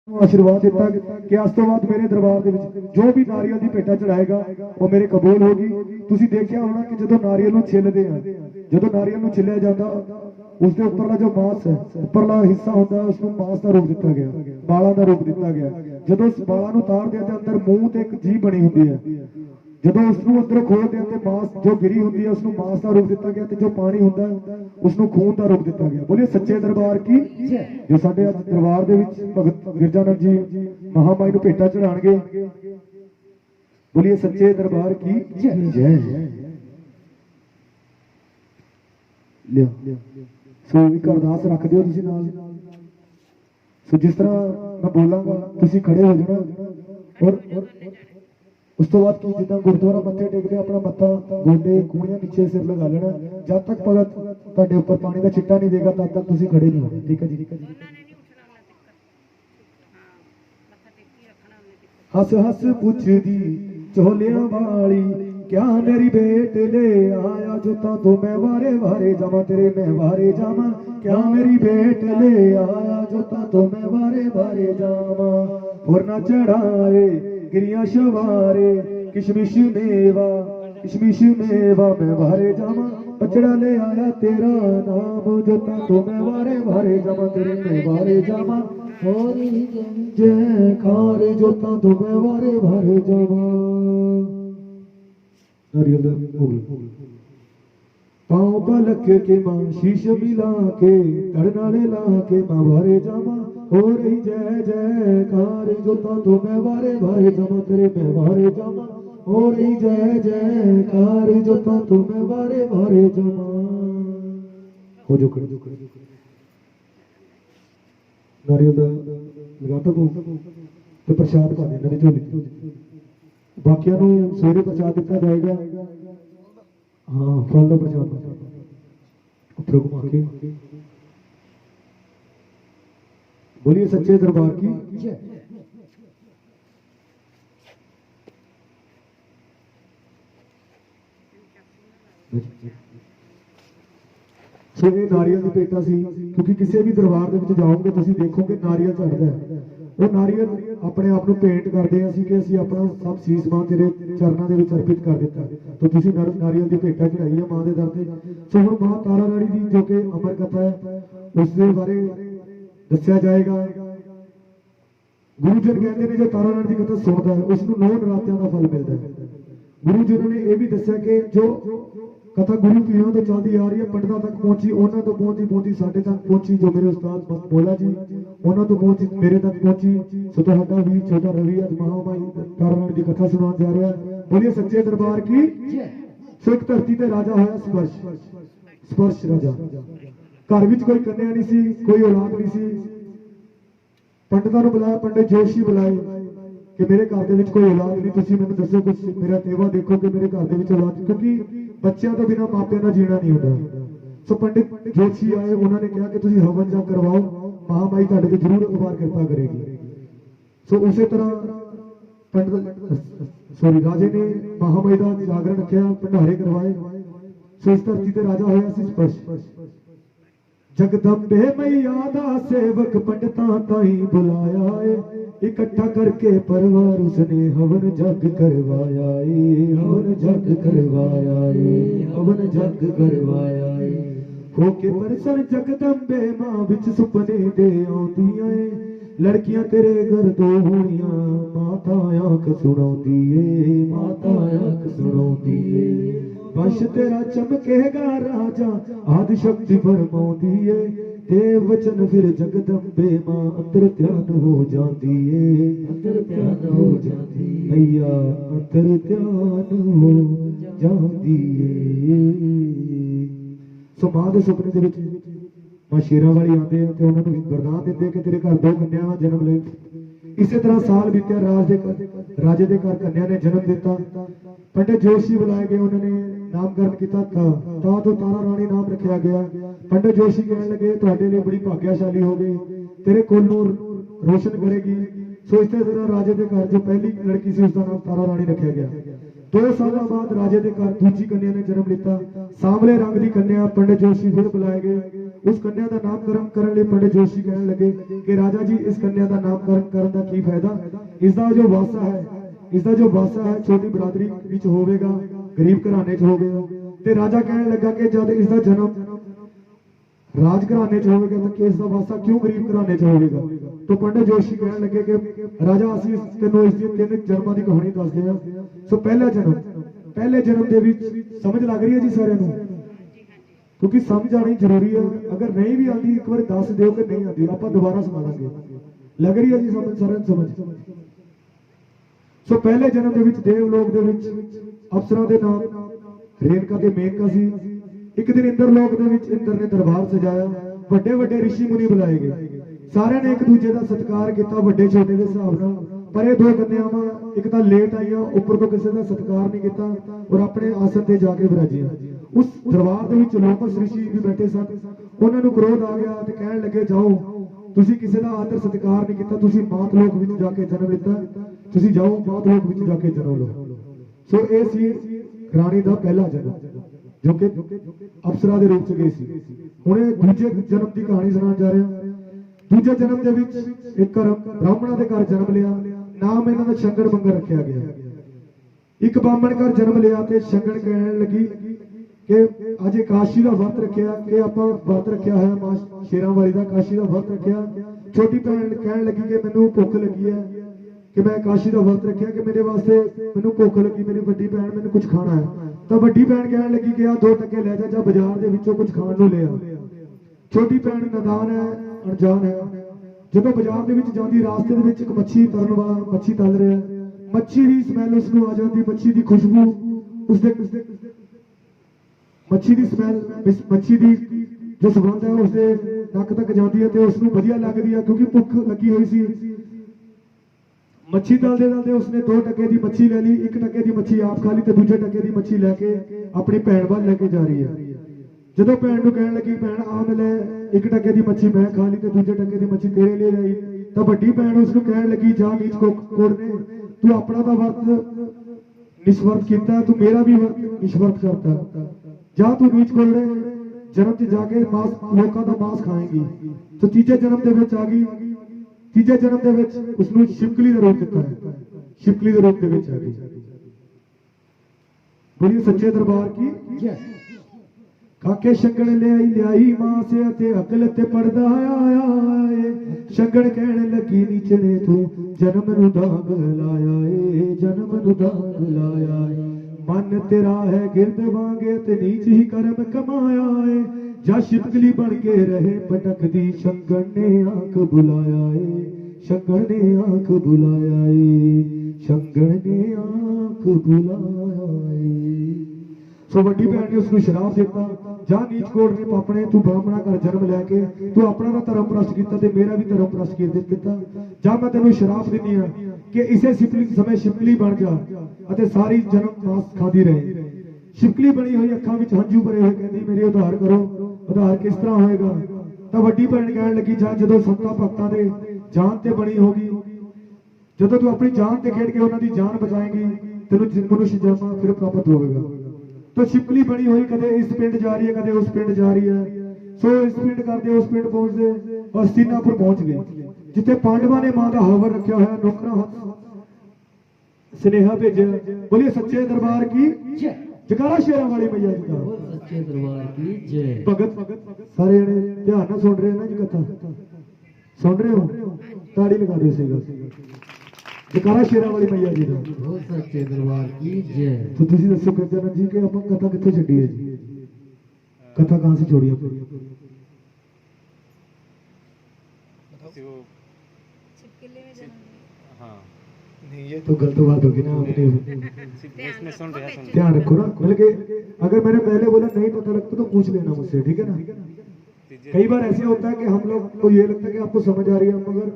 आशीर्वाद दिता कि अज तो बाद मेरे दरबार दे विच जो भी नारियल की भेटा चढ़ाएगा वो मेरे कबूल होगी। तुसीं देखिया होना कि जो नारियल छिलते हैं, जो नारियल छिलिया जाता उसके उपरला जो मांस है, उपरला हिस्सा होता है, उसको मांस का रूप दिता गया, बालों का रूप दिता गया। जो बालों उतार दिया तो अंदर मूँह ते एक जीभ बनी होती है, जो उसनों अंदर खोल दिया तो मांस जो गिरी होती है उसको मांस का रूप दिता गया, जो पानी होता है उसको खून का रूप दिता गया। बोलिए सच्चे दरबार की। जो साडे अज दरबार दे विच भगत गिरजानंद जी महामाई नूं भेटा चढ़ाणगे, बोलिए सच्चे दरबार की जय। लियो सो एक अरदास रख दिओ तुसीं नाल। सो जिस तरह मैं बोलांगा तुसीं खड़े हो जाना और उस तो बाद की जिदा गुरुद्वारा मत्थे टेकते अपना मत्था गोडे कूणियां नीचे सिर लगा लेना। जब तक भगत तुहाडे उपर पानी का छिट्टा नहीं देगा तब तक तुसीं खड़े नहीं होना। ठीक है जी। हस हस पुछदी झोलियां वाली क्या मेरी बेट ले आया, जो तो मैं वारे वारे जावा तेरे मैं वारे जावा। क्या मेरी बेट ले आया, जो तो मैं वारे वारे जावा। और ना चढ़ाए गिरिया शवारे किशमिश मेवा मैं वारे जावा। बचड़ा ले आया तेरा नाम, जो तो मैं वारे वारे जावा तेरे मैं वारे जावा। होरी जय खारे जो तो मैं वारे वारे जावा। पाँव पलक के मां शीश मिला के धड़नाले ला के मां वारे जावा। हो रही जय जय कार जो तो मैं वारे वारे जावा तेरे मैं वारे जावा। हो रही जय जय कार जो तो मैं वारे वारे जावा। हो जो कर नारियल लगाता तो प्रसाद पा देना झोली, बाकिया सवेरे प्रसाद दिता जाएगा। हाँ फल का प्रसाद उपर घुमा के। बोलिए सच्चे दरबार की। सो ये नारियल की भेटा सी, क्योंकि किसी भी दरबार के विच जाओगे तुसीं देखोगे नारियल चढ़ता है। वो नारियल अपने आप को भेंट करते हैं कि असीं अपना सब सीस मां तेरे चरणों के विच अर्पित कर दिता। तो तुसीं नारियल की भेटा चढ़ाई है मां के दर ते। सो हुण मां तारा राणी की जो कि अमर कथा है उसके बारे दस्सिया जाएगा। गुरु जी कहते हैं जो तारा राणी की कथा सुनता है उसको 9 नरात्यां का फल मिलता है। गुरु जी ने यह भी दस्सिया कि जो कथा गुरु पीढ़ियों तो चलती आ रही है, पंडितों तक पहुंची, उन्होंने तो पहुंची पहुंची साढ़े तक पहुंची, जो मेरे उस्ताद मौला जी उन्होंने तो पहुंची मेरे तक पहुंची। सो तो भी छोटा रवि अज महामाई तारा राणी की कथा सुना जा रहा है। बोलिए सच्चे दरबार की। सो एक धरती ते राजा होया स्पर्श राजा। घर विच कोई कन्या नहीं सी, कोई औलाद नहीं सी। पंडितों बुलाया, पंडित जोशी बुलाए कि मेरे घर के कोई औलाद नहीं, तुसीं मैनूं दसो कुछ मेरा सेवा देखो कि मेरे घर के औलाद, क्योंकि बच्चों तो बिना मापिया का जीना नहीं होता। सो पंडित जोशी आए, उन्होंने कहा कि तुसीं हवन जप करवाओ, महामाई तुहाडे ते जरूर उपार कृपा करेगी। सो उसी तरह पंडित राजे ने महामाई का जागरण रखा, भंडारे करवाए। सो इस धरती ते राजा होया सी स्पर्श। जगदंबे मैया दा सेवक पंडितां ताई बुलाया है, इकट्ठा करके परिवार उसने हवन जग करवाया है, हवन जग करवाया है, हवन जग करवाया है। होके परसन जगदंबे मां विच सुपने दे आउंदियां है, लड़कियां तेरे घर दो होनियां, माता आंख सुणाउंदी है, माता आंख सुणाउंदी है। वश तेरा चमकेगा राजा आदि शक्ति फरमाउंदी है, देव वचन फिर जगदंबे मां अंतर ध्यान हो जाती है, अंतर ध्यान हो जाती मैया अंतर ध्यान हो जाती है। सो मां दे सुपने दे विच मां शेरां वाली आंदे हैं ते उन्हां नूं वरदान दिंदे कि तेरे घर 2 कन्यावां जन्म ले। इसी तरह साल बीत्या, राजे के घर कन्या ने जन्म दिता। पंडित जोशी बुलाए गए, उन्होंने नामकरण किया था, तो तारा रानी नाम रखा गया। पंडित जोशी कहने लगे तुहाडे लिए बड़ी भाग्यशाली हो गई, तेरे कुल नूं रोशन करेगी। सो इस तरह राजे के घर जो पहली लड़की सी उसका नाम तारा रानी रखा गया। 2 साल बाद राजे के घर दूजी कन्या ने जन्म लिया, सांवले रंग की कन्या। पंडित जोशी फिर बुलाए गए, उस कन्या का नामकरण करने लिए पंडित जोशी कहने लगे कि राजा जी इस कन्या का नामकरण करने का की फायदा, इसका जो वासा है, इसका जो वासा है छोटी बरादरी विच होवेगा, गरीब घराने च होवेगा। ते राजा कहने लगा कि जब इसका जन्म राज घराने च होवेगा तो कि इसका वासा क्यों गरीब घराने च होवेगा। तो पंडित जोशी कहने लगे कि राजा असि तेनों इस तीन जन्मां दी कहानी दसदे हां। सो पहले जन्म दे विच समझ लग रही है जी सारिਆਂ ਨੂੰ, क्योंकि समझ आनी जरूरी है। अगर नहीं भी आती एक बार दस दो कि नहीं आती, आप दोबारा सुना देंगे। लग रही है जी समझ सारे समझ। सो पहले जन्म दे विच देवलोक दे विच अफसरां दे नाम रेणका ते मेनका सी। एक दिन इंद्रलोक दे विच इंद्र ने दरबार सजाया, ਵੱਡੇ ਵੱਡੇ ऋषि मुनि बुलाए गए, सारे ने एक दूजे का सत्कार किया ਵੱਡੇ छोटे के हिसाब नाल। पर ये दो कन्यावां एक तो लेट आईयां, उपर तो किसी का सत्कार नहीं किया और अपने आसन ते जाके विराजियां। उस दरबार दे विच लोकस ऋषि भी बैठे सन, उन्हां नूं क्रोध आ गया ते कहण लगे जाओ तुसीं किसी का आदर सत्कार नहीं किया, तुसीं मातलोक विच जाके जन्म लिता, तुसीं जाओ मातलोक विच जाके जन्म लो। सो ये सी राणी का पहला जन्म जो कि अफसरा के रूप च गई सी। हुण दूजे जन्म की कहानी सुनाउण जा रहा। दूजे जन्म दे विच एक ब्राह्मणा के घर जन्म लिया, नाम इन्हां दा शंगण मंगल रखा गया। एक ब्राह्मण घर जन्म लिया ते शंगण कहण लगी कि अज काशी का व्रत रखिया कि आपां व्रत रखिया है मां शेरां वाली का, काशी का व्रत रखिया। छोटी भैन कहण लगी कि मैनूं भुख लगी है कि मैं काशी का व्रत रखिया कि मेरे वास्ते मैनूं भुख लगी, मेरी वड्डी भैन मैनूं कुछ खाना है। तो वड्डी भैन कहण लगी कि आ 2 टके लै जा बाजार दे विचों कुछ खाण नूं ले आ। छोटी भैन नादान है, अनजान है। जदों बाजार दे विच जांदी रास्ते दे विच एक मच्छी तरन वाला मच्छी तल रहा है, मच्छी दी स्मैल उसनूं आ जाती, मच्छी दी खुशबू उसदे मच्छी दी स्मैल मच्छी दी जो सुगंध है उसदे नक तक जाती है तो उसनूं वधिया लगदी है क्योंकि भुख लगी हुई सी। मच्छी तलदे तलदे उसने 2 टके की मच्छी ले ली, 1 टके की मच्छी आप खा ली तो दूजे टके की मच्छी लैके अपनी भैन वाल लेके जा रही है। जदों भैन नूं कहण लगी भैन आ मिले 1 टके की मच्छी मैं खा ली तो दूजे टके की मच्छी तेरे लिए लाई, तो वड्डी भैन उसनूं कहण लगी जा नीच कोड़ने तू अपना दा वर्त निस्वर्थ कीता, तू मेरा भी वर्त निस्वर्थ करता, जा तू नीच कोड़ने जन्म च जाके मांस लोकां दा मांस खाएगी। तो तीजे जन्म दे विच आ गई, तीजे जन्म दे विच उसनूं शिवकली दा रूप दिता है, शिवकली दे रूप दे विच आ गई। बोलिए सच्चे दरबार की जय। काके शंगण लियाई मां से ते अकल ते पड़दा आया है, शंगण कहण लगी नीचने तू जन्म नूं दाग लाया है, जन्म नूं दाग लाया है। मन तेरा है गिरद वांगे ते नीच ही कर्म कमाया है, जा शिवकली बन के रहे पटकदी शंगण ने आंख बुलाया है, शंगण ने आंख बुलाया है, शंगण ने आंख बुलाया है। सो वड्डी भैन ने उसको श्राप दिता, जा नीच कोड़ ने पापने तू ब्राह्मणा घर जन्म लैके तू अपना दा धर्म भ्रष्ट किया ते मेरा भी धर्म भ्रष्ट किया। जा मैं तेनों श्राप दिनी हां कि इसे समय शिवकली बन जा अते सारी जन्म मास खादी रहे। शिवकली बनी हुई अखां विच हंझू भरे हुए कहंदी मेरे उद्धार करो, उद्धार किस तरह होएगा। तो वड्डी भैन कहण लगी जा जदों संतां भगतां दे जान ते बनी होगी, जदों तू अपनी जान ते खेड के उन्हां दी जान बचाएगी तेनों मनुष्य जन्म फिर प्राप्त होगा। तो शिवकली बनी हुई कदे इस पिंड जा रही है कदे उस पिंड जा रही है। सो इस पिंड करते उस पिंड पहुंचते और हस्तिनापुर पहुंच गए जिथे पांडवां ने मां दा हवन रखा होया, नौकरां स्नेहा भेजे। बोलिए सच्चे दरबार की जय, जयकारा शेरां वाली मैया जी का, सच्चे दरबार की जय। भगत सारे जने ध्यान नाल सुन रहे हैं ना जी, कथा सुन रहे हो, ताड़ी लगा दो इसे जयकारा शेरां वाली मैया जी का, सच्चे दरबार की जय। तो तुसी दसो कृष्ण जी के अपन कथा कित्थे छड्डी है जी, कथा कहां से छोड़ी आपने? हाँ नहीं ये तो गलत बात होगी ना, आपने ध्यान रखो ना। मतलब कि अगर मैंने पहले बोला नहीं पता लगता तो पूछ लेना मुझसे, ठीक है ना। कई बार ऐसे होता है कि हम लोग को ये लगता है कि आपको समझ आ रही है, मगर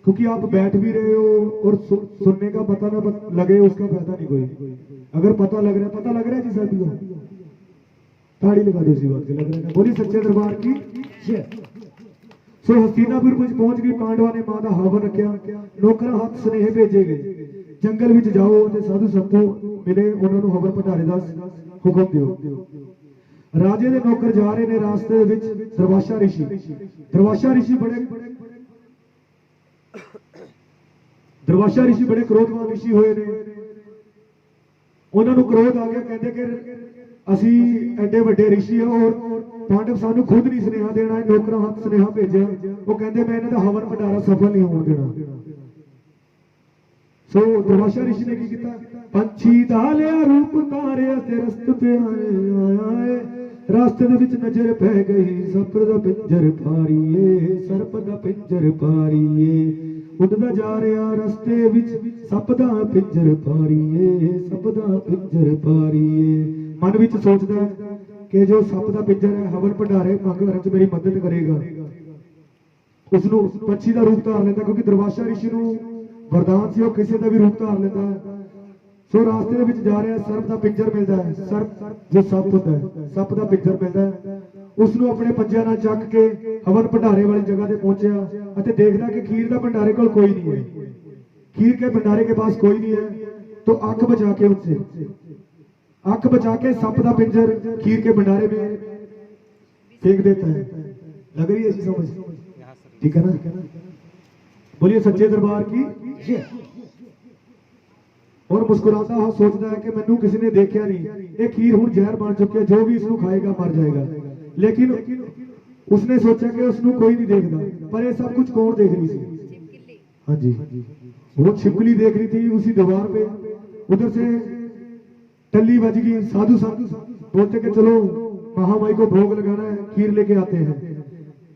क्योंकि आप बैठ भी रहे हो और सुनने का पता ना लगे उसका फायदा नहीं कोई। अगर पता लग रहा है जी सभी को ताड़ी लगा दो इसी बात के, लग रहा है। बोली सच्चे दरबार की जय। सो हस्तिनापुर में पहुंच गई, पांडवां ने मां दा हवन रखा, नौकरां हाथ स्नेह भेजे गए जंगल विच जाओ ते साधु संतो मिले, उन्हां नूं हवन भंडारे दा हुक्म दिओ। राजे दे नौकर जा रहे ने रास्ते दे विच दुर्वासा ऋषि बड़े क्रोधवान ऋषि होए ने। उन्होंने क्रोध आ गया, कहते कि असी एडे वड्डे ऋषि हैं और पांडव सानू खुद नहीं स्नेहा देना, नौकरां हथ स्नेहा भेजा। वो कहते मैं इन्हां दा हवन भंडारा सफल नहीं होण देना। सो दुर्वासा ऋषि ने की किया, पंछी दा लिया रूप तारे ते रस्त पे आया है, रास्ते दे विच नजर पै गई सर्प दा पिंजर फारीए, सर्प दा पिंजर फारीए। उड़दा जा रहा रस्ते विच सप दा पिंजर फारीए, सप दा पिंजर फारीए। मन विच सोचदा कि जो सप दा पिंजर है हवन भंडारे मंग करन च मेरी मदद करेगा। उसनू पंछी दा रूप धार लेंदा, क्योंकि दुर्वासा ऋषि नू वरदान सी, किसी का भी रूप धार लेंदा है। सो रास्ते दे विच जा रहा सर्प दा पिंजर मिलदा है, सर्प जो सप होता है, सप दा पिंजर मिलदा है। उसनू अपने पंजियां नाल चक के हवन भंडारे वाली जगह ते पहुंचा अते देखदा कि खीर दा भंडारे कोल कोई नहीं है, खीर के भंडारे के पास कोई नहीं है। तो आंख बचा के उससे आंख बचा के सप दा पिंजर खीर के भंडारे में फेंक देता है। लग रही है ऐसी समझ? ठीक है ना? बोलिए सच्चे दरबार की जय। और मुस्कुराता हुआ सोचता है कि मैनू किसी ने देखा नहीं, ये खीर हुण जहर बन चुकी है, जो भी इसको खाएगा मर जाएगा। लेकिन उसने सोचा कि उसको कोई नहीं देखता, पर ये सब कुछ कौन देख रही थी? हाँ जी, वो छिपकली देख रही थी उसी दीवार पे। उधर से टल्ली बज गई, साधु बोलते कि चलो महामाई को भोग लगाना है, खीर लेके आते हैं।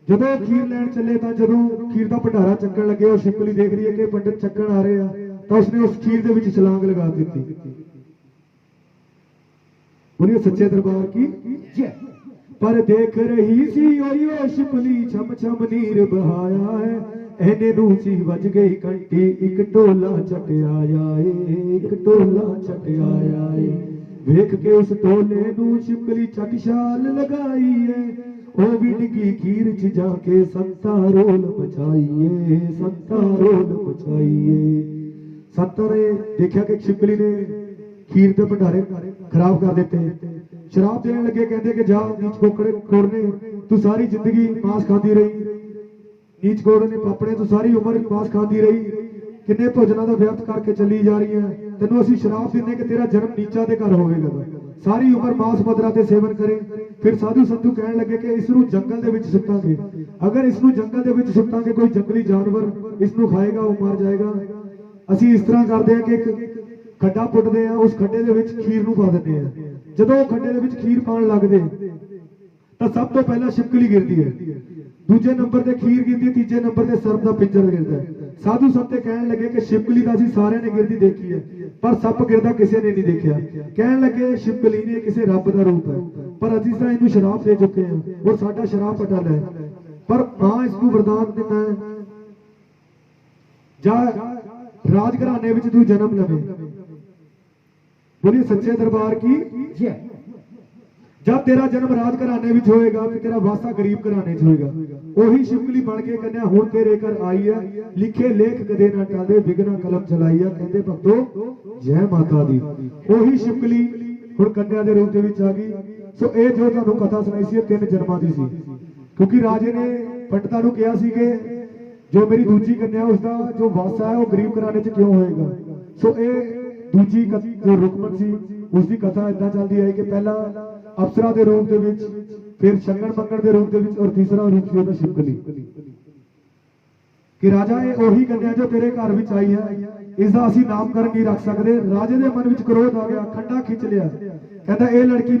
जदों खीर लैन चले तो जदों खीर का भंडारा चक्कन लगे और छिपकली देख रही है कि पंडित चक्कन आ रहे हैं, तो उसने उस खीर के विच छलांग लगा दी। बोलिए सच्चे दरबार की जय। पर देख रही सी ओ छिपकली छम छम नीर बहाया है, एने नूं सी वज गई कंटी, एक टोला चट आया है, एक टोला चट आया है। वेख के उस टोले नूं छिपकली चट छाल लगाई है, ओ भी डिगी खीर च जाके संता रोल मचाइए, संता रोल मचाइए। संता ने देखा कि छिपकली ने खीर के भंडारे खराब कर देते, शराब देने लगे। कहते कि जा नीच कोड़ने, तू सारी जिंदगी मांस खाती रही, नीच कोड़ने पापड़े तू सारी उम्र मांस खाती रही, किन्ने भोजनों का व्यर्थ करके चली जा रही है। तेनों असीं शराब देने कि तेरा जन्म नीचा दे घर होवेगा, सारी उम्र मांस मदरा ते सेवन करे। फिर साधु संतू कहने लगे कि इसनू जंगल दे विच सुट्टांगे, अगर इसनू जंगल दे विच सुट्टांगे कोई जंगली जानवर इसनू खाएगा, वो मर जाएगा। असीं इस तरह करते हैं कि एक खड्डा पुੱਟਦੇ हैं, उस खड्डे दे विच खीर नू पा दिंदे हैं। जदों खड्डे दे विच खीर पाण लगदे तां सब तो पहला छिपकली गिरदी है, दूजे नंबर ते खीर गिरदी, तीजे नंबर ते सर्प दा पिंजर गिरदा है। साधु संते कहने लगे कि छिपकली तां असीं सारिਆਂ ने गिरदी देखी है, पर सप गिरदा किसी ने नहीं देखा। कहने लगे छिपकली ने किसी रब का रूप है, पर असीं तां इहनूं शराब दे चुके हैं और साडा शराब अटल है, पर मां इसनूं वरदान दिंदा है, जा राजघराने विच तू जन्म लवे। बोलिए सच्चे दरबार की जय। जब तेरा जन्म राजघराने विच होएगा तो तेरा वासा गरीब घराने च होएगा। ओही छिपकली बन के कन्या हुण तेरे घर आई है, लिखे लेख कदे ना टाले, विघ्ना कलम चलाई है। कहते भक्तो जय माता दी। ओही छिपकली हुण कन्या दे रूप दे विच आ गई। सो ये जो तुहानूं कथा सुनाई सी 3 जन्मां दी सी, क्योंकि राजे ने पंडितां नूं कहा सी कि जो मेरी दूजी कन्या उसका जो वासा है वो गरीब घराने च क्यों होएगा। सो ये दूजी जो रुकमन सी उसकी कथा इदा चलती है कि पहला अफसरा के रूप के विच, फिर शंगण मंगण के रूप के विच, और तीसरा रूप सी ओहदा छिपकली। कि राजा ये ओही कन्या जो तेरे घर विच आई है, इसका असीं नामकरण नहीं रख सकते। राजे के मन में क्रोध आ गया, खंडा खिंच लिया, कहता ये लड़की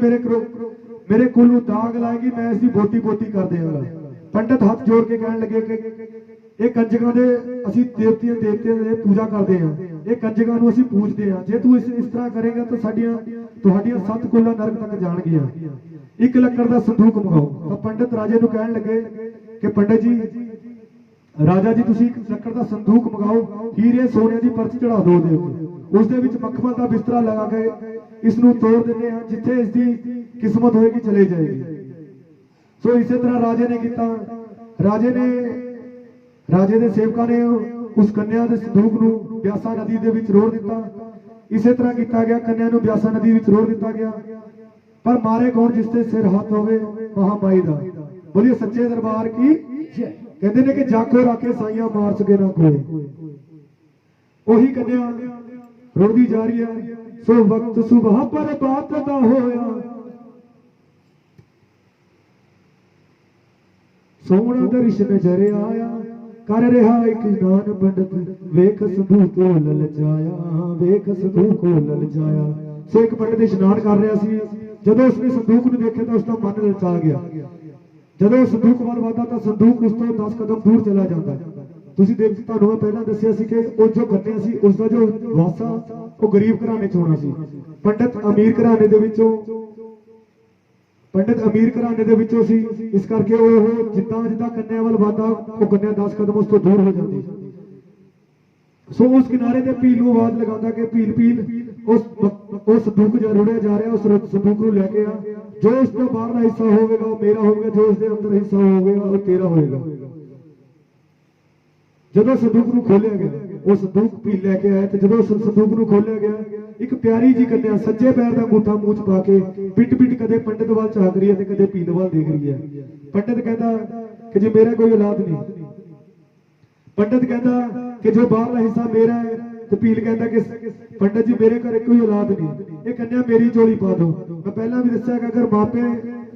मेरे कुल नूं दाग लाएगी, मैं इसकी बोटी बोटी कर देवांगा। पंडित हाथ जोड़ के कहने लगे कि ये कंजकां दे असीं देवतियां दे पूजा करते हैं, ये कंजकां नूं असीं पूजते हैं, जे तू इस तरह करेगा तो तुहाडियां 7 कुल्ला नरक तक जाणगियां। 1 लक्कड़ दा संदूक मंगाओ। तो पंडित राजे नूं कहने लगे कि पंडित जी, राजा जी तुसीं 1 लक्कड़ दा संदूक मंगाओ, हीरे सोने दी परच चढ़ा दो दे उत्ते, उस दे विच मखमल दा बिस्तरा लगा के इस नूं तोड़ दिंदे हैं, जिथे इसकी किस्मत होएगी चले जाएगी। सो इसे तरह राजे ने किया। राजे दे सेवकां ने उस कन्या दे संदूक नूं ब्यासा नदी दे विच रोड़ दिता। इसे तरह किया गया, कन्या नूं ब्यासा नदी विच रोड़ दिता गया। पर मारे कौन जिसते सिर हाथ होवे महामाई दा। बोलिए सच्चे दरबार की। कहते ने कि जाको राके साइया मार सके ना कोई। ਉਹੀ ਕੰਨਿਆ ਰੁੜਦੀ ਜਾ ਰਹੀ ਹੈ। ਸੋ ਵਕਤ ਸੁਬਹ ਪਰ ਬਾਤ ਦਾ ਹੋਇਆ ਸੋਹਣਾ ਦਰਸ਼ ਨਜ਼ਰ ਆਇਆ ਕਰ ਰਿਹਾ ਇੱਕ ਨਾਨ ਪੰਡਤ ਵੇਖ ਸੰਧੂ ਕੋ ਲਲਚਾਇਆ ਵੇਖ ਸੰਧੂ ਕੋ ਲਲਚਾਇਆ। ਸੋ ਇੱਕ ਪੰਡਤ ਇਸ਼ਨਾਨ ਕਰ ਰਿਹਾ ਸੀ। ਜਦੋਂ ਉਸਨੇ ਸੰਦੂਕ ਨੂੰ ਦੇਖਿਆ ਤਾਂ ਉਸਦਾ ਮਨ ਲਲਚਾ ਗਿਆ। ਜਦੋਂ ਸੰਦੂਕ ਵੱਲ ਵਧਦਾ ਤਾਂ ਸੰਦੂਕ ਉਸ ਤੋਂ 10 ਕਦਮ ਦੂਰ ਚਲਾ ਜਾਂਦਾ। ਤੁਸੀਂ ਦੇਖ ਤੁਹਾਨੂੰ ਮੈਂ ਪਹਿਲਾਂ ਦੱਸਿਆ ਸੀ ਕਿ ਉਹ ਜੋ ਕੰਨਿਆ ਸੀ ਉਸ ਦਾ ਜੋ ਵਾਸਾ ਉਹ ਗਰੀਬ ਘਰਾਣੇ ਚ ਹੋਣਾ ਸੀ। ਪੰਡਤ ਅਮੀਰ ਘਰਾਣੇ ਦੇ ਵਿੱਚੋਂ ਸੀ। ਇਸ ਕਰਕੇ ਉਹ ਜਿੱਦਾਂ ਕੰਨਿਆ ਵੱਲ ਵਧਦਾ ਉਹ ਕੰਨਿਆ 10 ਕਦਮ ਉਸ ਤੋਂ ਦੂਰ ਹੋ ਜਾਂਦੀ। ਸੋ ਉਸ ਕਿਨਾਰੇ ਤੇ ਭੀਲ ਨੂੰ ਆਵਾਜ਼ ਲਗਾਉਂਦਾ ਕਿ ਭੀਲ ਉਸ ਸੰਦੂਕ ਜੋ ਰੁੜਿਆ ਜਾ ਰਿਹਾ ਉਸ ਸੰਦੂਕ ਨੂੰ ਲੈ ਕੇ ਆ। ਜੋ ਉਸ ਦਾ ਬਾਹਰਲਾ ਹਿੱਸਾ ਹੋਵੇਗਾ ਉਹ ਮੇਰਾ ਹੋਵੇਗਾ, ਜੋ ਉਸ ਦੇ ਅੰਦਰ ਹਿੱਸਾ ਹੋਵੇਗਾ ਉਹ ਤੇਰਾ ਹੋਵੇਗਾ। ਜਦੋਂ ਸੰਦੂਕ ਨੂੰ ਖੋਲਿਆ ਗਿਆ ਉਹ ਸੰਦੂਕ ਭੀਲ ਲੈ ਕੇ ਆਇਆ ਤੇ ਜਦੋਂ ਸੰਦੂਕ ਨੂੰ ਖੋਲਿਆ ਗਿਆ ਇੱਕ ਪਿਆਰੀ ਜੀ ਕੰਨਿਆ ਸੱਜੇ ਪੈਰ ਦਾ ਅੰਗੂਠਾ ਮੂੰਹ ਚ ਪਾ ਕੇ ਪਿੱਟ ਕਦੇ ਪੰਡਤ ਵੱਲ ਝਾਕ ਰਹੀ ਹੈ ਤੇ ਕਦੇ ਭੀਲ ਵੱਲ ਦੇਖ ਰਹੀ ਹੈ। ਪੰਡਤ ਕਹਿੰਦਾ ਕਿ ਜੇ ਮੇਰਾ ਕੋਈ ਔਲਾਦ ਨਹੀਂ। ਪੰਡਤ ਕਹਿੰਦਾ ਕਿ ਜੋ ਬਾਹਰਲਾ ਹਿੱਸਾ ਮੇਰਾ ਹੈ ਤੇ ਭੀਲ ਕਹਿੰਦਾ ਕਿ ਪੰਡਤ ਜੀ ਮੇਰੇ ਘਰ ਕੋਈ ਔਲਾਦ ਨਹੀਂ, ਇਹ ਕੰਨਿਆ ਮੇਰੀ ਝੋਲੀ ਪਾ ਦਿਓ। ਮੈਂ ਪਹਿਲਾਂ ਵੀ ਦੱਸਿਆ ਕਿ ਅਗਰ ਮਾਪੇ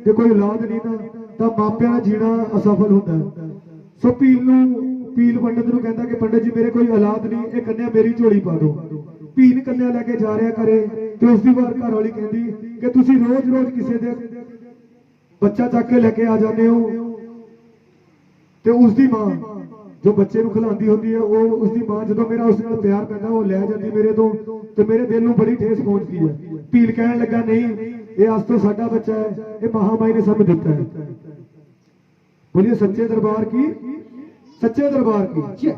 ਦੇ ਕੋਈ ਔਲਾਦ ਨਹੀਂ ਨਾ ਤਾਂ ਮਾਪਿਆਂ ਦਾ ਜੀਣਾ ਅਸਫਲ ਹੁੰਦਾ। ਸੋ ਭੀਲ ਪੰਡਤ ਨੂੰ ਕਹਿੰਦਾ ਕਿ ਪੰਡਤ ਜੀ ਮੇਰੇ ਕੋਈ ਔਲਾਦ ਨਹੀਂ, ਇਹ ਕੰਨਿਆ ਮੇਰੀ ਝੋਲੀ ਪਾ ਦਿਓ। ਭੀਲ ਕੰਨਿਆ ਲੈ ਕੇ ਜਾ ਰਿਹਾ ਕਰੇ ਤੇ ਉਸ ਦੀ ਘਰ ਵਾਲੀ ਕਹਿੰਦੀ ਕਿ ਤੁਸੀਂ ਰੋਜ਼ ਕਿਸੇ ਦੇ ਬੱਚਾ ਚੱਕ ਕੇ ਲੈ ਕੇ ਆ ਜਾਂਦੇ ਹੋ ਤੇ ਉਸ ਦੀ ਮਾਂ ਜੋ ਬੱਚੇ ਨੂੰ ਖਿਲਾਉਂਦੀ ਹੁੰਦੀ ਹੈ ਉਹ ਉਸ ਦੀ ਮਾਂ ਜਦੋਂ ਮੇਰਾ ਉਸ ਨਾਲ ਪਿਆਰ ਪੈਂਦਾ ਉਹ ਲੈ ਜਾਂਦੀ ਮੇਰੇ ਤੋਂ ਤੇ ਮੇਰੇ ਦਿਲ ਨੂੰ ਬੜੀ ਠੇਸ ਪਹੁੰਚਦੀ ਹੈ। ਭੀਲ ਕਹਿਣ ਲੱਗਾ ਨਹੀਂ, ਇਹ ਅੱਜ ਤੋਂ ਸਾਡਾ ਬੱਚਾ ਹੈ, ਇਹ ਮਹਾਮਾਈ ਨੇ ਸਾਨੂੰ ਦਿੱਤਾ ਹੈ। ਬੋਲੀਏ ਸੱਚੇ ਦਰਬਾਰ ਕੀ। ਸੱਚੇ ਦਰਬਾਰ ਕੀ।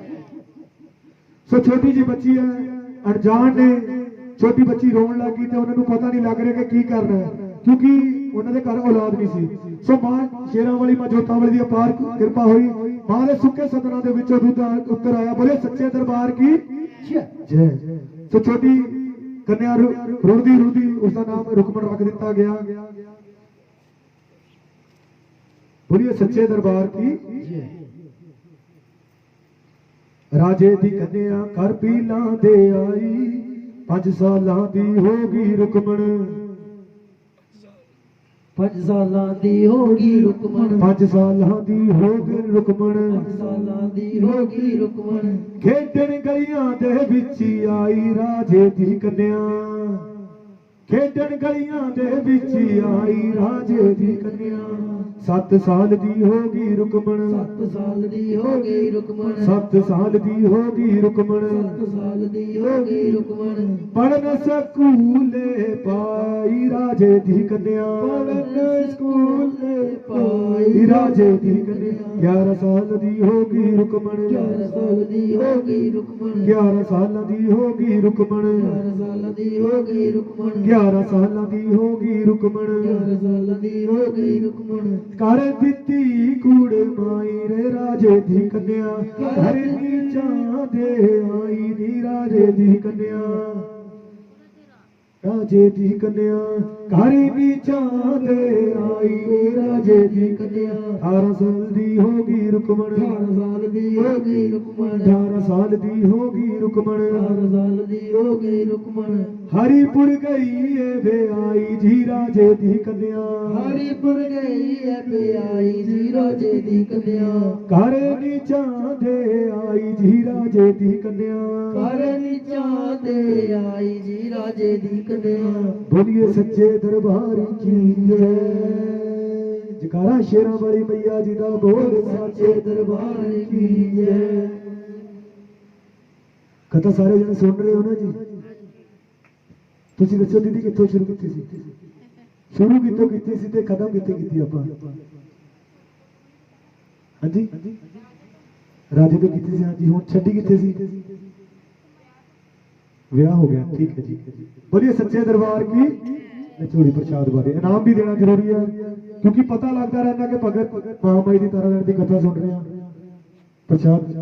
ਸੋ ਛੋਟੀ ਜੀ ਬੱਚੀ ਹੈ ਅਣਜਾਣ ਨੇ ਛੋਟੀ ਬੱਚੀ ਰੋਣ ਲੱਗੀ ਤੇ ਉਹਨਾਂ ਨੂੰ ਪਤਾ ਨਹੀਂ ਲੱਗ ਰਿਹਾ ਕਿ ਕੀ ਕਰਨਾ ਹੈ ਕਿਉਂਕਿ ਉਹਨਾਂ ਦੇ ਘਰ ਔਲਾਦ ਨਹੀਂ ਸੀ। ਸੋ ਮਾਂ ਸ਼ੇਰਾਂ ਵਾਲੀ ਮਾਂ ਜੋਤਾਂ ਵਾਲੀ ਦੀ ਅਪਾਰ ਕਿਰਪਾ ਹੋਈ। ਮਾਂ ਦੇ ਸੁੱਕੇ ਸਦਨਾਂ ਦੇ ਵਿੱਚੋਂ ਦੁੱਧ ਉੱਤਰ ਆਇਆ। ਬੋਲੇ ਸੱਚੇ ਦਰਬਾਰ ਕੀ ਜੈ। ਸੋ ਛੋਟੀ ਕੰਨਿਆ ਰੁੜਦੀ ਉਸਦਾ ਨਾਮ ਰੁਕਮਣ ਰੱਖ ਦਿੱਤਾ ਗਿਆ। ਬੋਲੀਏ ਸੱਚੇ ਦਰਬਾਰ ਕੀ ਜੈ। ਰਾਜੇ ਦੀ ਕੰਨਿਆ ਘਰ ਪੀਲਾਂ ਦੇ ਆਈ 5 ਸਾਲਾਂ ਦੀ ਹੋ ਗਈ ਰੁਕਮਣ 5 ਸਾਲਾਂ ਦੀ ਹੋ ਗਈ ਰੁਕਮਣ 5 ਸਾਲਾਂ ਦੀ ਹੋ ਗਈ ਰੁਕਮਣ 5 ਸਾਲਾਂ ਦੀ ਹੋ ਗਈ ਰੁਕਮਣ ਖੇਡਣ ਗਲੀਆਂ ਦੇ ਵਿੱਚ ਆਈ ਰਾਜੇ ਦੀ ਕੰਨਿਆ ਖੇਡਣ ਗਲੀਆਂ ਦੇ ਵਿੱਚ ਆਈ ਰਾਜੇ ਦੀ ਕੰਨਿਆ 7 ਸਾਲ ਦੀ ਹੋ ਗਈ ਰੁਕਮਣ 7 ਸਾਲ ਦੀ ਹੋ ਗਈ ਰੁਕਮਣ 7 ਸਾਲ ਦੀ ਹੋ ਗਈ ਰੁਕਮਣ 7 ਸਾਲ ਦੀ ਹੋ ਗਈ ਰੁਕਮਣ ਪੜਨ ਸਕੂਲੇ ਪਾਈ ਰਾਜੇ ਦੀ ਕੰਨਿਆ ਪੜਨ ਸਕੂਲੇ ਪਾਈ ਰਾਜੇ ਦੀ ਕੰਨਿਆ 11 ਸਾਲ ਦੀ ਹੋ ਗਈ ਰੁਕਮਣ 11 ਸਾਲ ਦੀ ਹੋ ਗਈ ਰੁਕਮਣ 11 ਸਾਲਾਂ ਦੀ ਹੋ ਗਈ ਰੁਕਮਣ 11 ਸਾਲ ਦੀ ਹੋ ਗਈ ਰੁਕਮਣ 11 ਸਾਲਾਂ ਦੀ ਹੋ ਗਈ ਰੁਕਮਣ 11 ਸਾਲ ਦੀ ਹੋ ਗਈ ਰੁਕਮਣ ਕਰ ਦਿੱਤੀ ਕੁੜ ਮਾਈ ਰੇ ਰਾਜੇ ਦੀ ਕੰਨਿਆ ਘਰ ਨੀਚਾਂ ਦੇ ਆਈ ਨੀ ਰਾਜੇ ਦੀ ਕੰਨਿਆ ਰਾਜੇ ਦੀ ਕੰਨਿਆ ਘਰ ਨੀਚਾਂ ਦੇ ਆਈ ਨੀ ਰਾਜੇ ਦੀ ਕੰਨਿਆ 18 ਸਾਲ ਦੀ ਹੋ ਗਈ ਰੁਕਮਣ 18 ਸਾਲ ਦੀ ਹੋ ਗਈ ਰੁਕਮਣ 18 ਸਾਲ ਦੀ ਹੋ ਗਈ ਰੁਕਮਣ 18 ਸਾਲ ਦੀ ਹੋ ਗਈ ਰੁਕਮਣ ਹਰੀਪੁਰ ਗਈ ਏ ਵਿਆਈ ਜੀ ਰਾਜੇ ਦੀ ਕੰਨਿਆ ਹਰੀਪੁਰ ਗਈ ਏ ਵਿਆਈ ਜੀ ਰਾਜੇ ਦੀ ਕੰਨਿਆ ਘਰ ਨੀਚਾਂ ਦੇ ਆਈ ਜੀ ਰਾਜੇ ਦੀ ਕੰਨਿਆ ਘਰ ਨੀਚਾਂ ਦੇ ਆਈ ਜੀ ਰਾਜੇ ਦੀ ਕੰਨਿਆ ਬੋਲੀਏ ਸੱਚੇ ਦਰਬਾਰ ਕੀ ਜੈ ਜਕਾਰਾ ਸ਼ੇਰਾਂ ਵਾਲੀ ਮਈਆ ਜੀ ਦਾ ਬੋਲ ਸੱਚੇ ਦਰਬਾਰ ਕੀ ਜੈ। ਕਥਾ ਸਾਰੇ ਜਣੇ ਸੁਣ ਰਹੇ ਹੋ ਨਾ ਜੀ। ਤੁਸੀਂ ਦੱਸੋ ਦੀਦੀ ਕਿੱਥੋਂ ਸ਼ੁਰੂ ਕੀਤੀ ਸੀ? ਸ਼ੁਰੂ ਕਿੱਥੋਂ ਕੀਤੀ ਸੀ ਤੇ ਖਤਮ ਕਿੱਥੇ ਕੀਤੀ ਆਪਾਂ? ਹਾਂਜੀ ਰਾਜੇ ਤੋਂ ਕੀਤੀ ਸੀ। ਹਾਂਜੀ ਹੁਣ ਛੱਡੀ ਕਿੱਥੇ ਸੀ? ਵਿਆਹ ਹੋ ਗਿਆ। ਠੀਕ ਹੈ ਜੀ। ਬੋਲੀਏ ਸੱਚੇ ਦਰਬਾਰ ਕੀ। ਝੋਲੀ ਪ੍ਰਸ਼ਾਦ ਬਾਰੇ ਇਨਾਮ ਵੀ ਦੇਣਾ ਜ਼ਰੂਰੀ ਹੈ ਕਿਉਂਕਿ ਪਤਾ ਲੱਗਦਾ ਰਹਿੰਦਾ ਕਿ ਭਗਤ ਮਹਾਮਾਈ ਦੀ ਤਾਰਾਗੜ੍ਹ ਦੀ ਕਥਾ ਸੁਣ ਰਹੇ ਆ। ਪ੍ਰਸ਼ਾਦ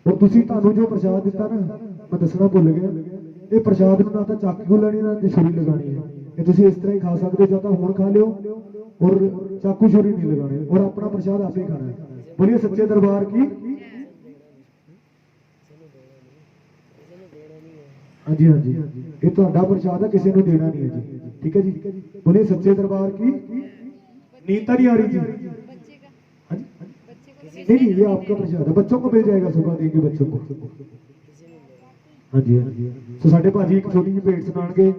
ਔਰ ਤੁਸੀਂ ਤੁਹਾਨੂੰ ਜੋ ਪ੍ਰਸ਼ਾਦ ਦਿੱਤਾ ਨਾ ਮੈਂ ਦੱਸਣਾ ਭੁੱਲ ਗਿਆ ਇਹ ਪ੍ਰਸ਼ਾਦ ਨੂੰ ਨਾ ਤਾਂ ਚੱਕ ਕੋ ਲੈਣੀ ਨਾ ਤੇ ਛੁਰੀ ਲਗਾਣੀ ਹੈ। ਇਹ ਤੁਸੀਂ ਇਸ ਤਰ੍ਹਾਂ ਹੀ ਖਾ ਸਕਦੇ ਹੋ, ਜਾਂ ਤਾਂ ਹੁਣ ਖਾ ਲਿਓ ਔਰ ਚਾਕੂ ਛੁਰੀ नहीं लगाने और अपना प्रसाद आप ही खाना है। बोलिए सच्चे दरबार की। हाँ जी, हाँ जी, ये ਤੁਹਾਡਾ ਪ੍ਰਸ਼ਾਦ है, किसी को देना नहीं है जी, ठीक है जी। बोलिए सच्चे दरबार की। नींद तो नहीं आ रही जी? हाँ जी, नहीं ये आपका प्रसाद है, बच्चों को मिल जाएगा, सुबह देंगे बच्चों को। हाँ जी, हाँ जी। तो साढ़े भाजी एक छोटी जी भेंट सुनाएंगे।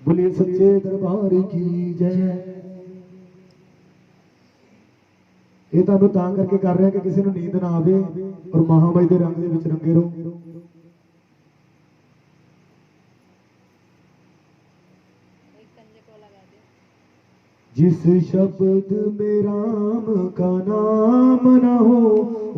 बोलिए सच्चे दरबार की जय। ये ਤੁਹਾਨੂੰ ਤਾਂ ਕਰਕੇ ਕਰ ਰਿਹਾ ਕਿ ਕਿਸੇ ਨੂੰ ਨੀਂਦ ਨਾ ਆਵੇ ਔਰ ਮਹਾਮਾਈ ਦੇ ਰੰਗ ਦੇ ਵਿੱਚ ਰੰਗੇ ਰਹੋ। जिस शब्द में राम का नाम ना हो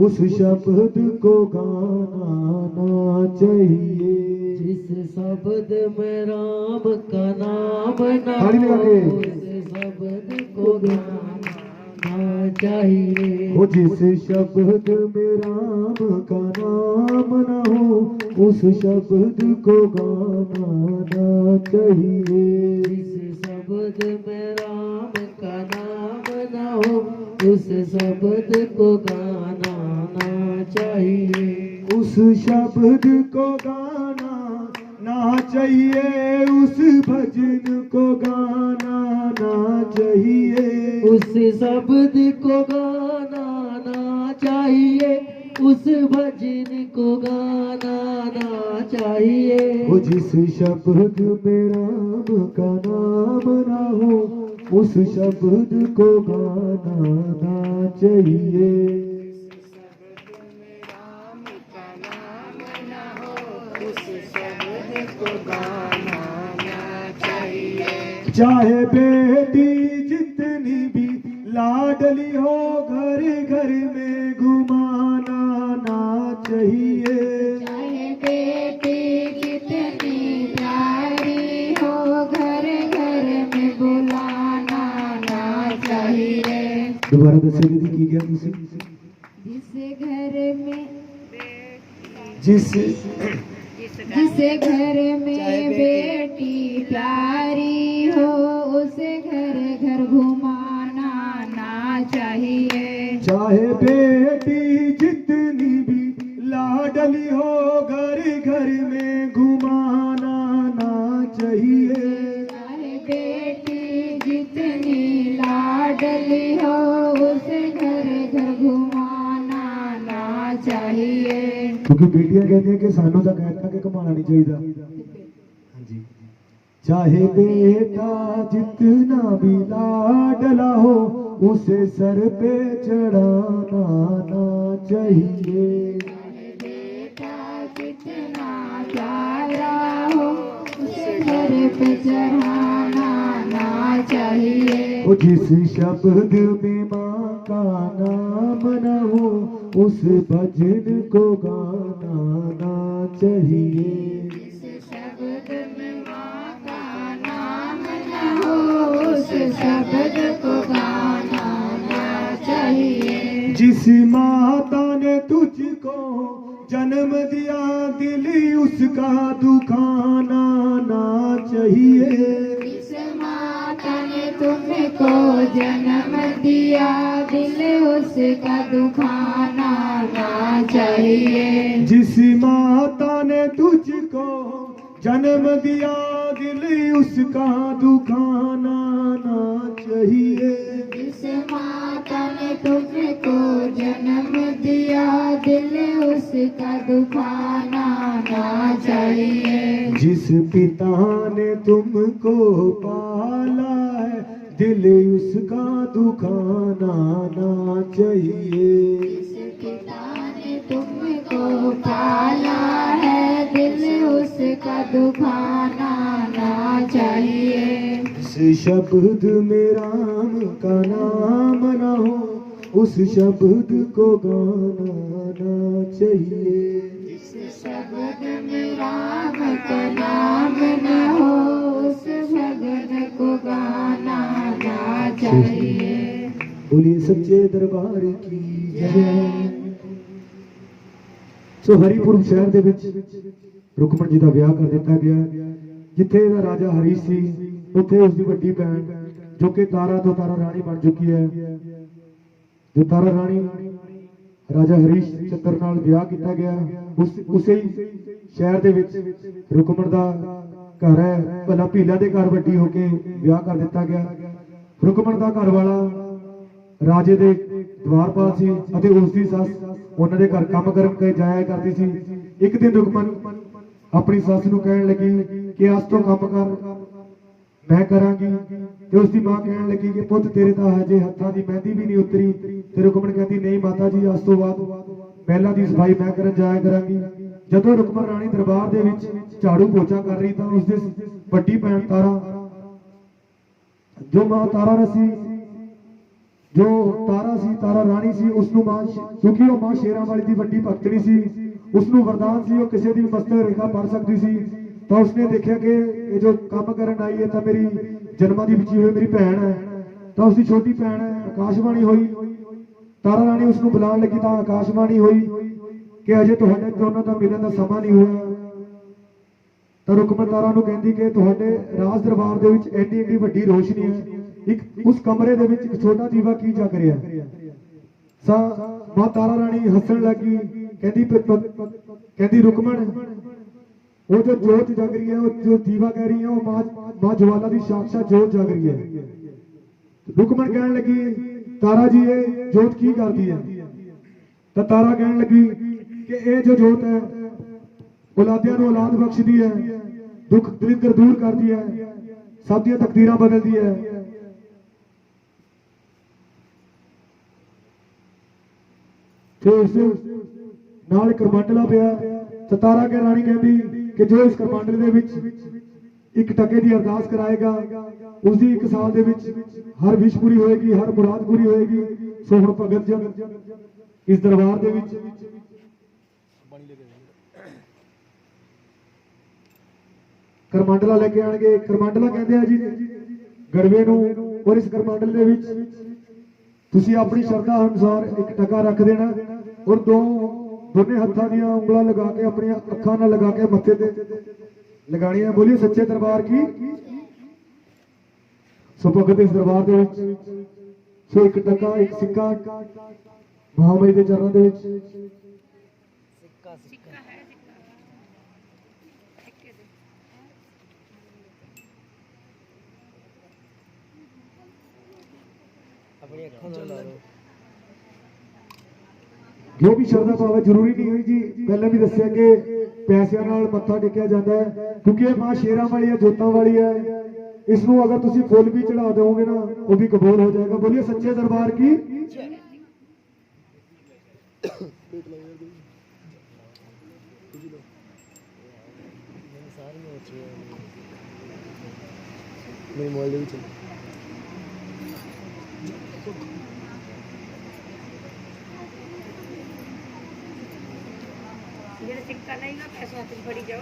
उस शब्द को गाना ना चाहिए। जिस शब्द में राम का नाम ना ताली हो लगा के। उस शब्द को गाना चाहिए। वो जिस शब्द में राम का नाम ना हो उस शब्द को गाना ना चाहिए। जिस शब्द में राम का नाम ना हो उस शब्द को गाना ना चाहिए। उस शब्द को गाना ना चाहिए, उस भजन को गाना ना चाहिए। उस शब्द को गाना ना चाहिए, उस भजन को गाना ना चाहिए। वो जिस शब्द में राम का नाम ना हो उस शब्द को गाना ना चाहिए। चाहे बेटी जितनी भी लाडली हो घर घर में घुमाना ना चाहिए। चाहे बेटी कितनी प्यारी हो घर घर में बुलाना ना चाहिए। दोबारा दसे दीदी की गया तुसी। जिस घर में जिस घर में बेटी प्यारी हो उसे घर घर घुमाना ना चाहिए। चाहे बेटी जितनी भी लाडली हो घर घर में घुमाना ना चाहिए। चाहे बेटी जितनी लाडली हो उसे घर घर घुमाना ना चाहिए। क्योंकि बेटियां कहती हैं कि सानू तो कहता कि घुमाना नहीं चाहिए। हाँ जी। चाहे बेटा जितना भी लाडला हो उसे सर पे चढ़ाना ना चाहिए। बेटा कितना प्यारा हो उसे घर पे चढ़ाना ना चाहिए। वो जिस शब्द में माँ का नाम न हो उस भजन को गाना ना चाहिए। जिस शब्द में माँ का नाम न हो उस शब्द को गाना ना चाहिए। जिस माता ने तुझको जन्म दिया दिल उसका दुखाना ना चाहिए। जिस माता ने तुमको जन्म दिया दिल उसका दुखाना ना चाहिए। जिस माता ने तुझको जन्म दिया दिल उसका दुखाना ना चाहिए। जिस माता ने तुमको जन्म दिया दिल उसका दुखाना ना चाहिए। जिस पिता ने तुमको पाला है दिल उसका दुखाना ना चाहिए। जिस पिता ने तुमको पाला है दिल उसका दुखाना ना चाहिए। जिस शब्द में राम का नाम ना हो उस शब्द को गाना ना चाहिए। जिस शब्द में राम का नाम न हो उस शब्द को गाना चाहिए। बोलिए सच्चे दरबार की जय। ਸੋ ਹਰੀਪੁਰ ਸ਼ਹਿਰ ਦੇ ਵਿੱਚ ਰੁਕਮਣ ਜੀ ਦਾ ਵਿਆਹ ਕਰ ਦਿੱਤਾ ਗਿਆ। ਜਿੱਥੇ ਦਾ ਰਾਜਾ ਹਰੀ ਸੀ ਉੱਥੇ ਉਸ ਦੀ ਵੱਡੀ ਭੈਣ ਜੋ ਕਿ ਤਾਰਾ ਤੋਂ ਤਾਰਾ ਰਾਣੀ ਬਣ ਚੁੱਕੀ ਹੈ, ਜੋ ਤਾਰਾ ਰਾਣੀ ਰਾਜਾ ਹਰੀਸ਼ ਚੰਦਰ ਨਾਲ ਵਿਆਹ ਕੀਤਾ ਗਿਆ। ਉਸੇ ਹੀ ਸ਼ਹਿਰ ਦੇ ਵਿੱਚ ਰੁਕਮਣ ਦਾ ਘਰ ਹੈ। ਭਲਾ ਭੀਲਾ ਦੇ ਘਰ ਵੱਡੀ ਹੋ ਕੇ ਵਿਆਹ ਕਰ ਦਿੱਤਾ ਗਿਆ। ਰੁਕਮਣ ਦਾ ਘਰ ਵਾਲਾ ਰਾਜੇ ਦੇ ਦਵਾਰਪਾਲ ਸੀ ਅਤੇ ਉਸ ਦੀ ਸੱਸ ਉਹਨਾਂ ਦੇ ਘਰ ਕੰਮ ਕਰਨ ਕੇ ਜਾਇਆ ਕਰਦੀ ਸੀ। ਇੱਕ ਦਿਨ ਰੁਕਮਣ ਆਪਣੀ ਸੱਸ ਨੂੰ ਕਹਿਣ ਲੱਗੀ ਕਿ ਅੱਜ ਤੋਂ ਕੰਮ ਕਰ ਮੈਂ ਕਰਾਂਗੀ, ਤੇ ਉਸ ਦੀ ਮਾਂ ਕਹਿਣ ਲੱਗੀ ਕਿ ਪੁੱਤ ਤੇਰੇ ਤਾਂ ਹਜੇ ਹੱਥਾਂ ਦੀ ਮਹਿੰਦੀ ਵੀ ਨਹੀਂ ਉਤਰੀ। ਤੇ ਰੁਕਮਣ ਕਹਿੰਦੀ ਨਹੀਂ ਮਾਤਾ ਜੀ, ਅੱਜ ਤੋਂ ਬਾਅਦ ਮਹਿਲਾਂ ਦੀ ਸਫਾਈ ਮੈਂ ਕਰਨ ਜਾਇਆ ਕਰਾਂਗੀ। ਜਦੋਂ ਰੁਕਮਣ ਰਾਣੀ ਦਰਬਾਰ ਦੇ ਵਿੱਚ ਝਾੜੂ ਪੋਚਾ ਕਰ ਰਹੀ ਤਾਂ ਉਸ ਦੀ ਵੱਡੀ ਭੈਣ ਤਾਰਾ, ਜੋ ਮਾਂ ਤਾਰਾ ਰਸੀ ਜੋ ਤਾਰਾ ਸੀ ਤਾਰਾ ਰਾਣੀ ਸੀ, ਉਸ ਨੂੰ ਮਾਂ ਕਿਉਂਕਿ ਉਹ ਮਾਂ ਸ਼ੇਰਾਂ ਵਾਲੀ ਦੀ ਵੱਡੀ ਭਗਤਣੀ ਸੀ, ਉਸ ਨੂੰ ਵਰਦਾਨ ਸੀ ਉਹ ਕਿਸੇ ਦੀ ਵੀ ਮਸਤਕ ਰੇਖਾ ਪੜ ਸਕਦੀ ਸੀ। ਤਾਂ ਉਸਨੇ ਦੇਖਿਆ ਕਿ ਇਹ ਜੋ ਕੰਮ ਕਰਨ ਆਈ ਹੈ ਤਾਂ ਮੇਰੀ ਜਨਮਾਂ ਦੀ ਵਿਚੀ ਹੋਈ ਮੇਰੀ ਭੈਣ ਹੈ। ਤਾਂ ਉਸਦੀ ਛੋਟੀ ਭੈਣ ਆਕਾਸ਼ਬਾਣੀ ਹੋਈ। ਤਾਰਾ ਰਾਣੀ ਉਸ ਨੂੰ ਬੁਲਾਉਣ ਲੱਗੀ ਤਾਂ ਆਕਾਸ਼ਬਾਣੀ ਹੋਈ ਕਿ ਅਜੇ ਤੁਹਾਡੇ ਦੋਨਾਂ ਦਾ ਮਿਲਣ ਦਾ ਸਮਾਂ ਨਹੀਂ ਹੋਇਆ। ਤਾਂ ਰੁਕਮਣ ਤਾਰਾ ਨੂੰ ਕਹਿੰਦੀ ਕਿ ਤੁਹਾਡੇ ਰਾਜ ਦਰਬਾਰ ਦੇ ਵਿੱਚ ਐਡੀ ਵੱਡੀ ਰੋਸ਼ਨੀ ਹੈ, ਇੱਕ ਉਸ ਕਮਰੇ ਦੇ ਵਿੱਚ ਇੱਕ ਛੋਟਾ ਦੀਵਾ ਕੀ ਜਗ ਰਿਹਾ। ਸਾ ਮਾਂ ਤਾਰਾ ਰਾਣੀ ਹੱਸਣ ਲੱਗੀ, ਕਹਿੰਦੀ ਰੁਕਮਣ ਉਹ ਜੋ ਜੋਤ ਜਗ ਰਹੀ ਹੈ, ਉਹ ਜੋ ਦੀਵਾ ਕਹਿ ਰਹੀ ਹੈ, ਉਹ ਮਾਂ ਜਵਾਲਾ ਦੀ ਸਾਖਸ਼ਾਤ ਜੋਤ ਜਗ ਰਹੀ ਹੈ। ਰੁਕਮਣ ਕਹਿਣ ਲੱਗੀ ਤਾਰਾ ਜੀ ਇਹ ਜੋਤ ਕੀ ਕਰਦੀ ਹੈ। ਤਾਂ ਤਾਰਾ ਕਹਿਣ ਲੱਗੀ ਕਿ ਇਹ ਜੋ ਜੋਤ ਹੈ ਔਲਾਦਿਆਂ ਨੂੰ ਔਲਾਦ ਬਖਸ਼ਦੀ ਹੈ, ਦੁੱਖ ਦਰਿਦਰ ਦੂਰ ਕਰਦੀ ਹੈ, ਸਭ ਦੀਆਂ ਤਕਦੀਰਾਂ ਬਦਲਦੀ ਹੈ। ਫਿਰ ਉਸ ਨਾਲ ਇੱਕ ਕਰਮੰਡਲਾ ਪਿਆ। ਤਾਰਾ ਕੇ ਰਾਣੀ ਕਹਿੰਦੀ ਕਿ ਜੋ ਇਸ ਕਰਮੰਡਲ ਦੇ ਵਿੱਚ ਇੱਕ ਟਕੇ ਦੀ ਅਰਦਾਸ ਕਰਾਏਗਾ ਉਸ ਦੀ 1 ਸਾਲ ਦੇ ਵਿੱਚ ਹਰ ਵਿਸ਼ ਪੂਰੀ ਹੋਏਗੀ, ਹਰ ਮੁਰਾਦ ਪੂਰੀ ਹੋਏਗੀ। ਸੋ ਹੁਣ ਭਗਤ ਜਨ ਇਸ ਦਰਬਾਰ ਦੇ ਵਿੱਚ ਕਰਮੰਡਲਾ ਲੈ ਕੇ ਆਣਗੇ। ਕਰਮੰਡਲਾ ਕਹਿੰਦੇ ਆ ਜੀ ਗੜਵੇ ਨੂੰ, ਔਰ ਇਸ ਕਰਮੰਡਲ ਦੇ ਵਿੱਚ ਤੁਸੀਂ ਆਪਣੀ ਸ਼ਰਧਾ ਅਨੁਸਾਰ ਇੱਕ ਟਕਾ ਰੱਖ ਦੇਣਾ ਔਰ ਦੋਨੇ ਹੱਥਾਂ ਦੀਆਂ ਉਂਗਲਾਂ ਲਗਾ ਕੇ ਆਪਣੀਆਂ ਅੱਖਾਂ ਨਾਲ ਲਗਾ ਕੇ ਮੱਥੇ ਤੇ ਲਗਾਣੀਆਂ। ਬੋਲੀਏ ਸੱਚੇ ਦਰਬਾਰ ਕੀ। ਸੋ ਭਗਤ ਇਸ ਦਰਬਾਰ ਦੇ ਵਿੱਚ ਸੋ ਇੱਕ ਟਕਾ ਇੱਕ ਸਿੱਕਾ ਮਹਾਮਾਈ ਦੇ ਚਰਨਾਂ ਦੇ ਵਿੱਚ अपनी अखों ਨਾਲ ਲਾ ਲਓ। ਜੋ ਵੀ ਸ਼ਰਧਾ ਭਾਵ ਹੈ, ਜ਼ਰੂਰੀ ਨਹੀਂ ਹੋਈ ਜੀ। ਪਹਿਲਾਂ ਵੀ ਦੱਸਿਆ ਕਿ ਪੈਸਿਆਂ ਨਾਲ ਮੱਥਾ ਟੇਕਿਆ ਜਾਂਦਾ ਹੈ ਕਿਉਂਕਿ ਇਹ ਮਾਂ ਸ਼ੇਰਾਂ ਵਾਲੀ ਹੈ, ਜੋਤਾਂ ਵਾਲੀ ਹੈ। ਇਸ ਨੂੰ ਅਗਰ ਤੁਸੀਂ ਫੁੱਲ ਵੀ ਚੜਾ ਦਿਓਗੇ ਨਾ ਉਹ ਵੀ ਕਬੂਲ ਹੋ ਜਾਏਗਾ। ਬੋਲੀਏ ਸੱਚੇ ਦਰਬਾਰ ਕੀ। मेरे मोबाइल भी चल ਜਿਹੜਾ ਸਿੱਕਾ ਲਏਗਾ ਪੈਸੇ ਹੱਥ 'ਚ ਫੜੀ ਜਾਓ।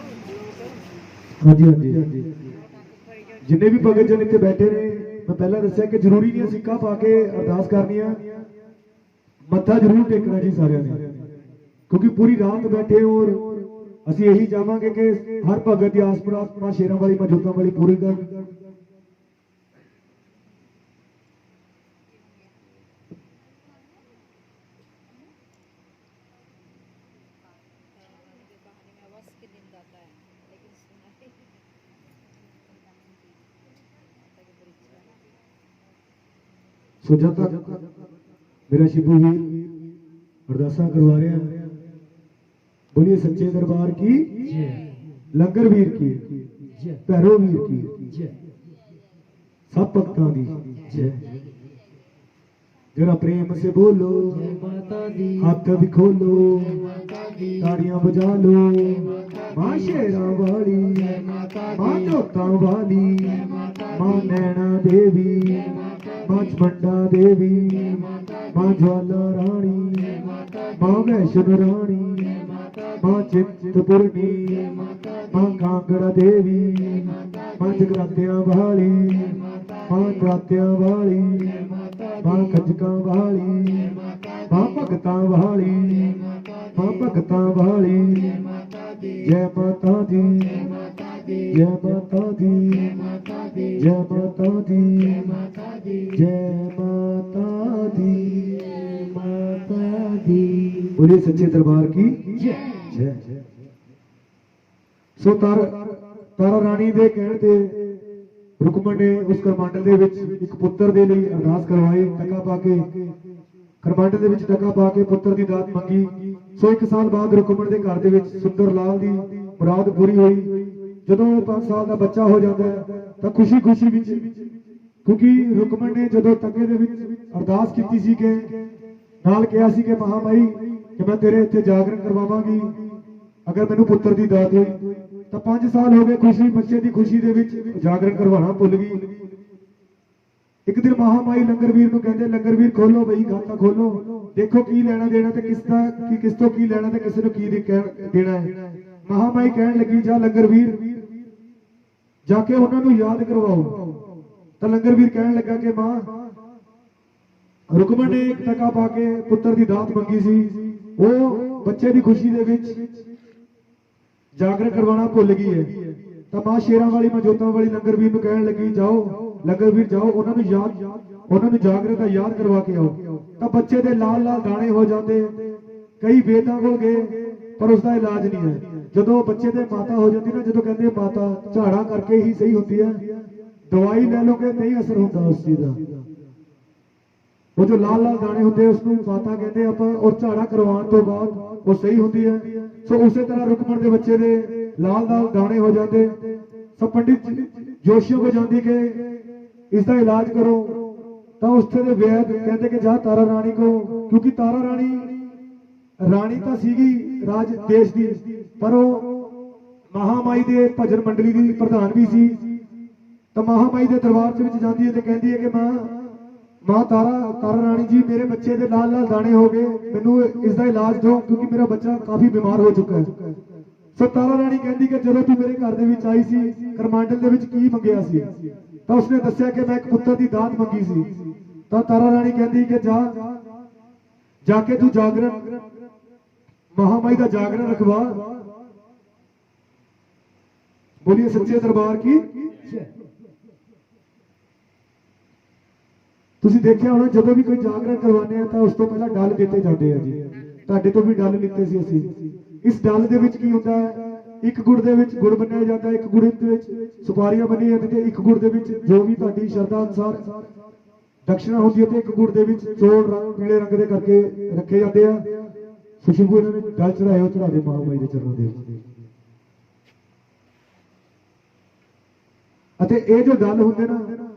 ਹਾਂਜੀ ਹਾਂਜੀ ਜਿੰਨੇ ਵੀ ਭਗਤ ਜਨ ਇੱਥੇ ਬੈਠੇ ਨੇ, ਮੈਂ ਪਹਿਲਾਂ ਦੱਸਿਆ ਕਿ ਜ਼ਰੂਰੀ ਨਹੀਂ ਸਿੱਕਾ ਪਾ ਕੇ ਅਰਦਾਸ ਕਰਨੀ ਆ, ਮੱਥਾ ਜ਼ਰੂਰ ਟੇਕਣਾ ਜੀ ਸਾਰਿਆਂ ਨੇ, ਕਿਉਂਕਿ ਪੂਰੀ ਰਾਤ ਬੈਠੇ ਹੋ। ਔਰ ਅਸੀਂ ਇਹੀ ਚਾਹਾਂਗੇ ਕਿ ਹਰ ਭਗਤ ਦੀ ਆਸ ਮੁਰਾਦ ਮਾਂ ਸ਼ੇਰਾਂ ਵਾਲੀ ਮਾਂ ਜੋਤਾਂ ਵਾਲੀ ਪੂਰੀ ਕਰਨ। ਸੋ ਜਦ ਤੱਕ ਮੇਰਾ ਸ਼ਿਬੂ ਵੀਰ ਅਰਦਾਸਾਂ ਕਰਵਾ ਰਿਹਾ, ਬੋਲੀਏ ਸੱਚੇ ਦਰਬਾਰ ਕੀ ਜੈ, ਲੰਗਰ ਵੀਰ ਕੀ ਜੈ, ਭੈਰੋ ਵੀਰ की जय, सब भक्तां दी जय। जरा प्रेम से बोलो जय माता दी, हाथ भी खोलो, जय माता दी, ताड़ियां बजा लो। मां शेरां वाली, जय माता मां दी, जोतां वाली, जय माता मां दी, नैना देवी, जय माता मां दी, चमंडा देवी, जय माता दी, मां ज्वाला रानी, जय माता दी, मां वैष्णो रानी, जय माता दी, मां चिंतपूर्णी, जय माता दी, मां कांगड़ा देवी, जय माता दी, मां जगरातियां वाली, जय माता मां प्रात्यां वाली जय माता मां दी कंजकां वाली जय माता मां दी भगतां वाली जय माता मां दी भगतां वाली जय माता दी जय माता दी जय माता दी जय माता दी जय माता दी जय माता दी जय माता दी जय माता दी जय माता दी बोलिए सच्चे दरबार की जय जय। सो ਤਾਰਾ ਰਾਣੀ ਦੇ ਕਹਿਣ ਤੇ ਰੁਕਮਣ ਨੇ ਉਸ ਕਰਮੰਡਲ ਦੇ ਵਿੱਚ ਇੱਕ ਪੁੱਤਰ ਦੇ ਲਈ ਅਰਦਾਸ ਕਰਵਾਈ, ਟਕਾ ਪਾ ਕੇ ਕਰਮੰਡਲ ਦੇ ਵਿੱਚ ਟਕਾ ਪਾ ਕੇ ਪੁੱਤਰ ਦੀ ਦਾਤ ਮੰਗੀ। ਸੋ 1 ਸਾਲ ਬਾਅਦ ਰੁਕਮਣ ਦੇ ਘਰ ਦੇ ਵਿੱਚ ਸੁੰਦਰ ਲਾਲ ਦੀ ਮੁਰਾਦ ਪੂਰੀ ਹੋਈ। ਜਦੋਂ 5 ਸਾਲ ਦਾ ਬੱਚਾ ਹੋ ਜਾਂਦਾ ਹੈ ਤਾਂ ਖੁਸ਼ੀ ਵਿੱਚ, ਕਿਉਂਕਿ ਰੁਕਮਣ ਨੇ ਜਦੋਂ ਟਕੇ ਦੇ ਵਿੱਚ ਅਰਦਾਸ ਕੀਤੀ ਸੀ ਕਿ ਨਾਲ ਕਿਹਾ ਸੀ ਕਿ ਮਹਾਮਾਈ ਕਿ ਮੈਂ ਤੇਰੇ ਇੱਥੇ ਜਾਗਰਣ ਕਰਵਾਵਾਂਗੀ ਅਗਰ ਮੈਨੂੰ ਪੁੱਤਰ ਦੀ ਦਾਤ ਹੋਈ। ਤਾਂ 5 ਸਾਲ ਹੋ ਗਏ, ਬੱਚੇ ਦੀ ਖੁਸ਼ੀ ਦੇ ਵਿੱਚ ਜਾਗਰਣ ਕਰਵਾਉਣਾ ਭੁੱਲ ਗਈ। ਇੱਕ ਦਿਨ ਮਹਾਮਾਈ ਲੰਗਰਵੀਰ ਨੂੰ ਕਹਿੰਦੇ, ਲੰਗਰਵੀਰ ਖੋਲੋ ਬਈ ਖਾਤਾ ਖੋਲੋ, ਦੇਖੋ ਕੀ ਲੈਣਾ ਦੇਣਾ ਤੇ ਕਿਸ ਤੋਂ ਕੀ ਲੈਣਾ ਤੇ ਕਿਸੇ ਨੂੰ ਕੀ ਦੇਣਾ ਹੈ। ਮਹਾਮਾਈ ਕਹਿਣ ਲੱਗੀ ਜਾ ਲੰਗਰਵੀਰ ਜਾ ਕੇ ਉਹਨਾਂ ਨੂੰ ਯਾਦ ਕਰਵਾਓ। ਤਾਂ ਲੰਗਰਵੀਰ ਕਹਿਣ ਲੱਗਾ ਕਿ ਮਾਂ ਰੁਕਮਣ ਨੇ ਇੱਕ ਟਕਾ ਪਾ ਕੇ ਪੁੱਤਰ ਦੀ ਦਾਤ ਮੰਗੀ ਸੀ, ਉਹ ਬੱਚੇ ਦੀ ਖੁਸ਼ੀ ਦੇ ਵਿੱਚ ਜਾਗਰਣ ਕਰਵਾਉਣਾ ਭੁੱਲ ਗਈ ਹੈ। ਤਾਂ ਮਾਂ ਸ਼ੇਰਾਂ ਵਾਲੀ ਮਾਂ ਜੋਤਾਂ ਵਾਲੀ ਲੰਗਰਵੀਰ ਨੂੰ ਕਹਿਣ ਲੱਗੀ ਜਾਓ ਲੰਗਰਵੀਰ ਜਾਓ, ਉਹਨਾਂ ਨੂੰ ਜਾਗਰਣ ਦਾ ਯਾਦ ਕਰਵਾ ਕੇ ਆਓ। ਤਾਂ ਬੱਚੇ ਦੇ ਲਾਲ ਦਾਣੇ ਹੋ ਜਾਂਦੇ, ਕਈ ਵੇਦਾਂ ਕੋਲ ਗਏ ਪਰ ਉਸ ਦਾ ਇਲਾਜ ਨਹੀਂ ਹੈ। ਜਦੋਂ ਬੱਚੇ ਦੇ ਮਾਤਾ ਹੋ ਜਾਂਦੀ ਨਾ, ਜਦੋਂ ਕਹਿੰਦੇ ਮਾਤਾ ਝਾੜਾ ਕਰਕੇ ਹੀ ਸਹੀ ਹੁੰਦੀ ਹੈ, ਦਵਾਈ ਲੈ ਲੋਗੇ ਨਹੀਂ ਅਸਰ ਹੁੰਦਾ ਉਸ ਚੀਜ਼ ਦਾ। ਉਹ ਜੋ ਲਾਲ ਦਾਣੇ ਹੁੰਦੇ ਉਸ ਨੂੰ ਮਾਤਾ ਕਹਿੰਦੇ ਆਪਾਂ, ਔਰ ਝਾੜਾ ਕਰਵਾਉਣ ਤੋਂ ਬਾਅਦ ਉਹ ਸਹੀ ਹੁੰਦੀ ਹੈ। ਸੋ ਉਸੇ ਤਰ੍ਹਾਂ ਰੁਕਮਣ ਦੇ ਬੱਚੇ ਦੇ ਲਾਲ ਦਾਣੇ ਹੋ ਜਾਂਦੇ। ਸੋ ਪੰਡਿਤ ਜੋਸ਼ੀਆਂ ਕੋ ਜਾਂਦੀ ਕਿ ਇਸ ਦਾ ਇਲਾਜ ਕਰੋ। ਤਾਂ ਉੱਥੇ ਦੇ ਵੈਦ ਕਹਿੰਦੇ ਕਿ ਜਾ ਤਾਰਾ ਰਾਣੀ ਕੋ, ਕਿਉਂਕਿ ਤਾਰਾ ਰਾਣੀ ਤਾਂ ਸੀਗੀ ਰਾਜ ਦੇਸ਼ ਦੀ, ਪਰ ਉਹ ਮਹਾਮਾਈ ਦੇ ਭਜਨ ਮੰਡਲੀ ਦੀ ਪ੍ਰਧਾਨ ਵੀ ਸੀ। ਤਾਂ ਮਹਾਮਾਈ ਦੇ ਦਰਬਾਰ ਦੇ ਵਿੱਚ ਜਾਂਦੀ ਹੈ ਤੇ ਕਹਿੰਦੀ ਹੈ ਕਿ ਮਾਂ ਤਾਰਾ ਰਾਣੀ ਜੀ, ਮੇਰੇ ਬੱਚੇ ਦੇ ਲਾਲ ਦਾਣੇ ਹੋ ਗਏ, ਮੈਨੂੰ ਇਸ ਦਾ ਇਲਾਜ ਦਿਓ ਕਿਉਂਕਿ ਮੇਰਾ ਬੱਚਾ ਕਾਫੀ ਬਿਮਾਰ ਹੋ ਚੁੱਕਾ ਹੈ। ਸੋ ਤਾਰਾ ਰਾਣੀ ਕਹਿੰਦੀ ਕਿ ਜਦੋਂ ਤੂੰ ਮੇਰੇ ਘਰ ਦੇ ਵਿੱਚ ਆਈ ਸੀ ਕਰਮੰਡਲ ਦੇ ਵਿੱਚ ਕੀ ਮੰਗਿਆ ਸੀ? ਤਾਂ ਉਸਨੇ ਦੱਸਿਆ ਕਿ ਮੈਂ ਇੱਕ ਪੁੱਤਰ ਦੀ ਦਾਤ ਮੰਗੀ ਸੀ। ਤਾਂ ਤਾਰਾ ਰਾਣੀ ਕਹਿੰਦੀ ਕਿ ਜਾ ਕੇ ਤੂੰ ਜਾਗਰਣ ਮਹਾਮਾਈ ਦਾ ਜਾਗਰਣ ਰਖਵਾ। ਬੋਲੀਏ ਸੱਚੇ ਦਰਬਾਰ ਕੀ। ਤੁਸੀਂ ਦੇਖਿਆ ਹੋਣਾ ਜਦੋਂ ਵੀ ਕੋਈ ਜਾਗਰਣ ਕਰਵਾਉਂਦੇ ਆ ਤਾਂ ਉਸ ਤੋਂ ਪਹਿਲਾਂ ਡੱਲ ਦਿੱਤੇ ਜਾਂਦੇ ਆ ਜੀ। ਤੁਹਾਡੇ ਤੋਂ ਵੀ ਡੱਲ ਲਿੱਤੇ ਸੀ ਅਸੀਂ। ਇਸ ਡੱਲ ਦੇ ਵਿੱਚ ਕੀ ਹੁੰਦਾ ਹੈ, ਇੱਕ ਗੁੜ ਦੇ ਵਿੱਚ ਗੁੜ ਬੰਨਿਆ ਜਾਂਦਾ, ਇੱਕ ਗੁੜ ਦੇ ਵਿੱਚ ਸੁਪਾਰੀਆਂ ਬੰਨੀਆਂ ਜਾਂਦੀਆਂ ਤੇ ਇੱਕ ਗੁੜ ਦੇ ਵਿੱਚ ਜੋ ਵੀ ਤੁਹਾਡੀ ਸ਼ਰਧਾ ਅਨੁਸਾਰ ਦਕਸ਼ਨਾ ਹੁੰਦੀ ਹੈ ਤੇ ਇੱਕ ਗੁੜ ਦੇ ਵਿੱਚ ਚੌਲ ਪੀਲੇ ਰੰਗ ਦੇ ਕਰਕੇ ਰੱਖੇ ਜਾਂਦੇ ਆ। ਖੁਸ਼ਬੂ ਇਹਨਾਂ ਨੇ ਡੱਲ ਚੜਾਏ, ਉਹ ਚੜਾ ਦੇ ਮਹਾਮਾਈ ਦੇ ਚਰਨਾਂ ਦੇ। ਅਤੇ ਇਹ ਜੋ ਡੱਲ ਹੁੰਦੇ ਨਾ,